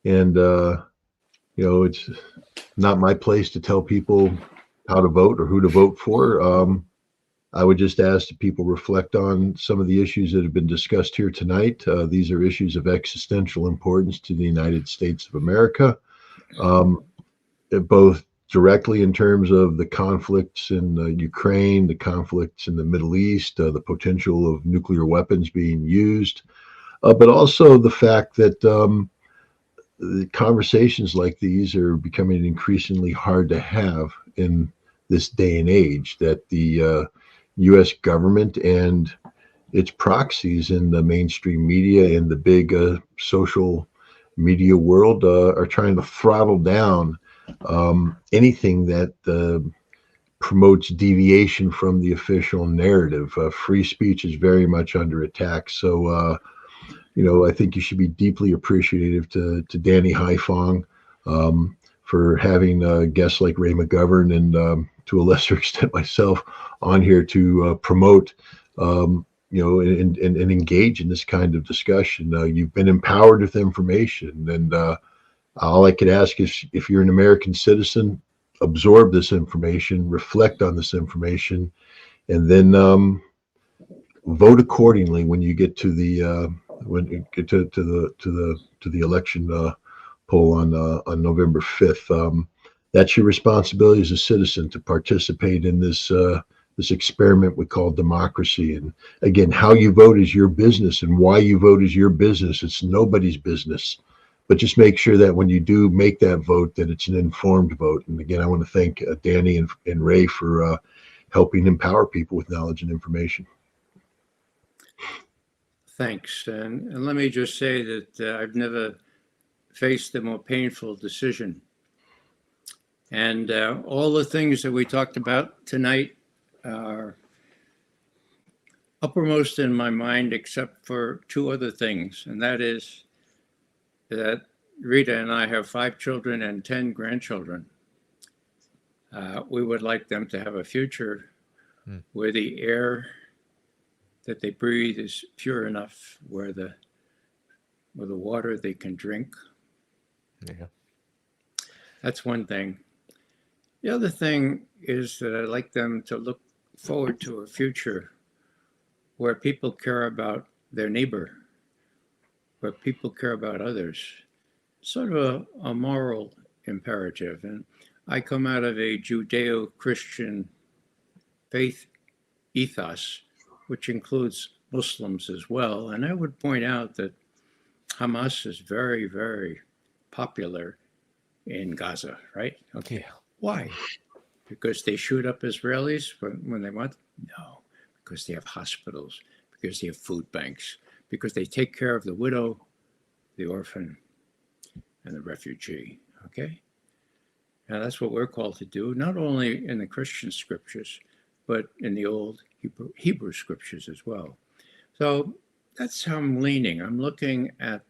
and it's not my place to tell people how to vote or who to vote for. I would just ask that people reflect on some of the issues that have been discussed here tonight. These are issues of existential importance to the United States of America, both directly in terms of the conflicts in Ukraine, the conflicts in the Middle East, the potential of nuclear weapons being used, but also the fact that the conversations like these are becoming increasingly hard to have in this day and age, that the U.S. government and its proxies in the mainstream media and the big social media world are trying to throttle down anything that promotes deviation from the official narrative. Free speech is very much under attack. So, I think you should be deeply appreciative to Danny Dhaiphong for having guests like Ray McGovern and to a lesser extent myself on here to promote, and engage in this kind of discussion. You've been empowered with information, and all I could ask is, if you're an American citizen, absorb this information, reflect on this information, and then vote accordingly when you get to the election poll on November 5th. That's your responsibility as a citizen, to participate in this experiment we call democracy. And again, how you vote is your business, and why you vote is your business. It's nobody's business. But just make sure that when you do make that vote, that it's an informed vote. And again, I want to thank Danny and Ray for helping empower people with knowledge and information.
Thanks. And let me just say that I've never faced a more painful decision. And all the things that we talked about tonight are uppermost in my mind, except for two other things. And that is that Rita and I have 5 children and 10 grandchildren. We would like them to have a future where the air that they breathe is pure enough, where the water they can drink.
Yeah.
That's one thing. The other thing is that I'd like them to look forward to a future where people care about their neighbor, where people care about others, sort of a moral imperative. And I come out of a Judeo-Christian faith ethos, which includes Muslims as well. And I would point out that Hamas is very, very popular in Gaza, right? Okay.
Yeah.
Why? Because they shoot up Israelis when they want? No, because they have hospitals, because they have food banks, because they take care of the widow, the orphan, and the refugee, okay? Now that's what we're called to do, not only in the Christian scriptures, but in the old Hebrew scriptures as well. So that's how I'm leaning. I'm looking at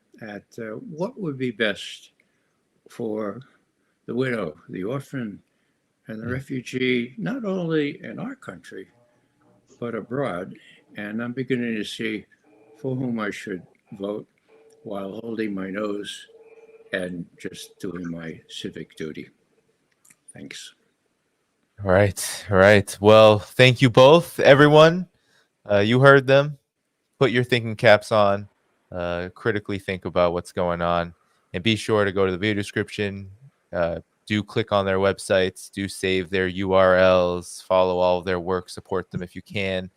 what would be best for the widow, the orphan, and the refugee, not only in our country, but abroad. And I'm beginning to see for whom I should vote while holding my nose and just doing my civic duty. Thanks.
All right. All right. Well, thank you both, everyone. You heard them. Put your thinking caps on. Critically think about what's going on. And be sure to go to the video description. Do click on their websites. Do save their URLs. Follow all of their work. Support them if you can.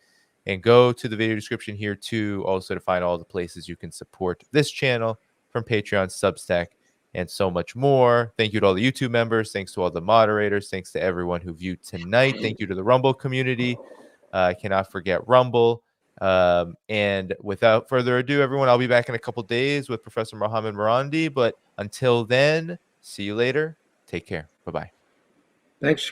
And go to the video description here, too, also to find all the places you can support this channel from Patreon, Substack, and so much more. Thank you to all the YouTube members. Thanks to all the moderators. Thanks to everyone who viewed tonight. Thank you to the Rumble community. I cannot forget Rumble. And without further ado, everyone, I'll be back in a couple days with Professor Mohammed Marandi. But until then, see you later. Take care. Bye-bye.
Thanks.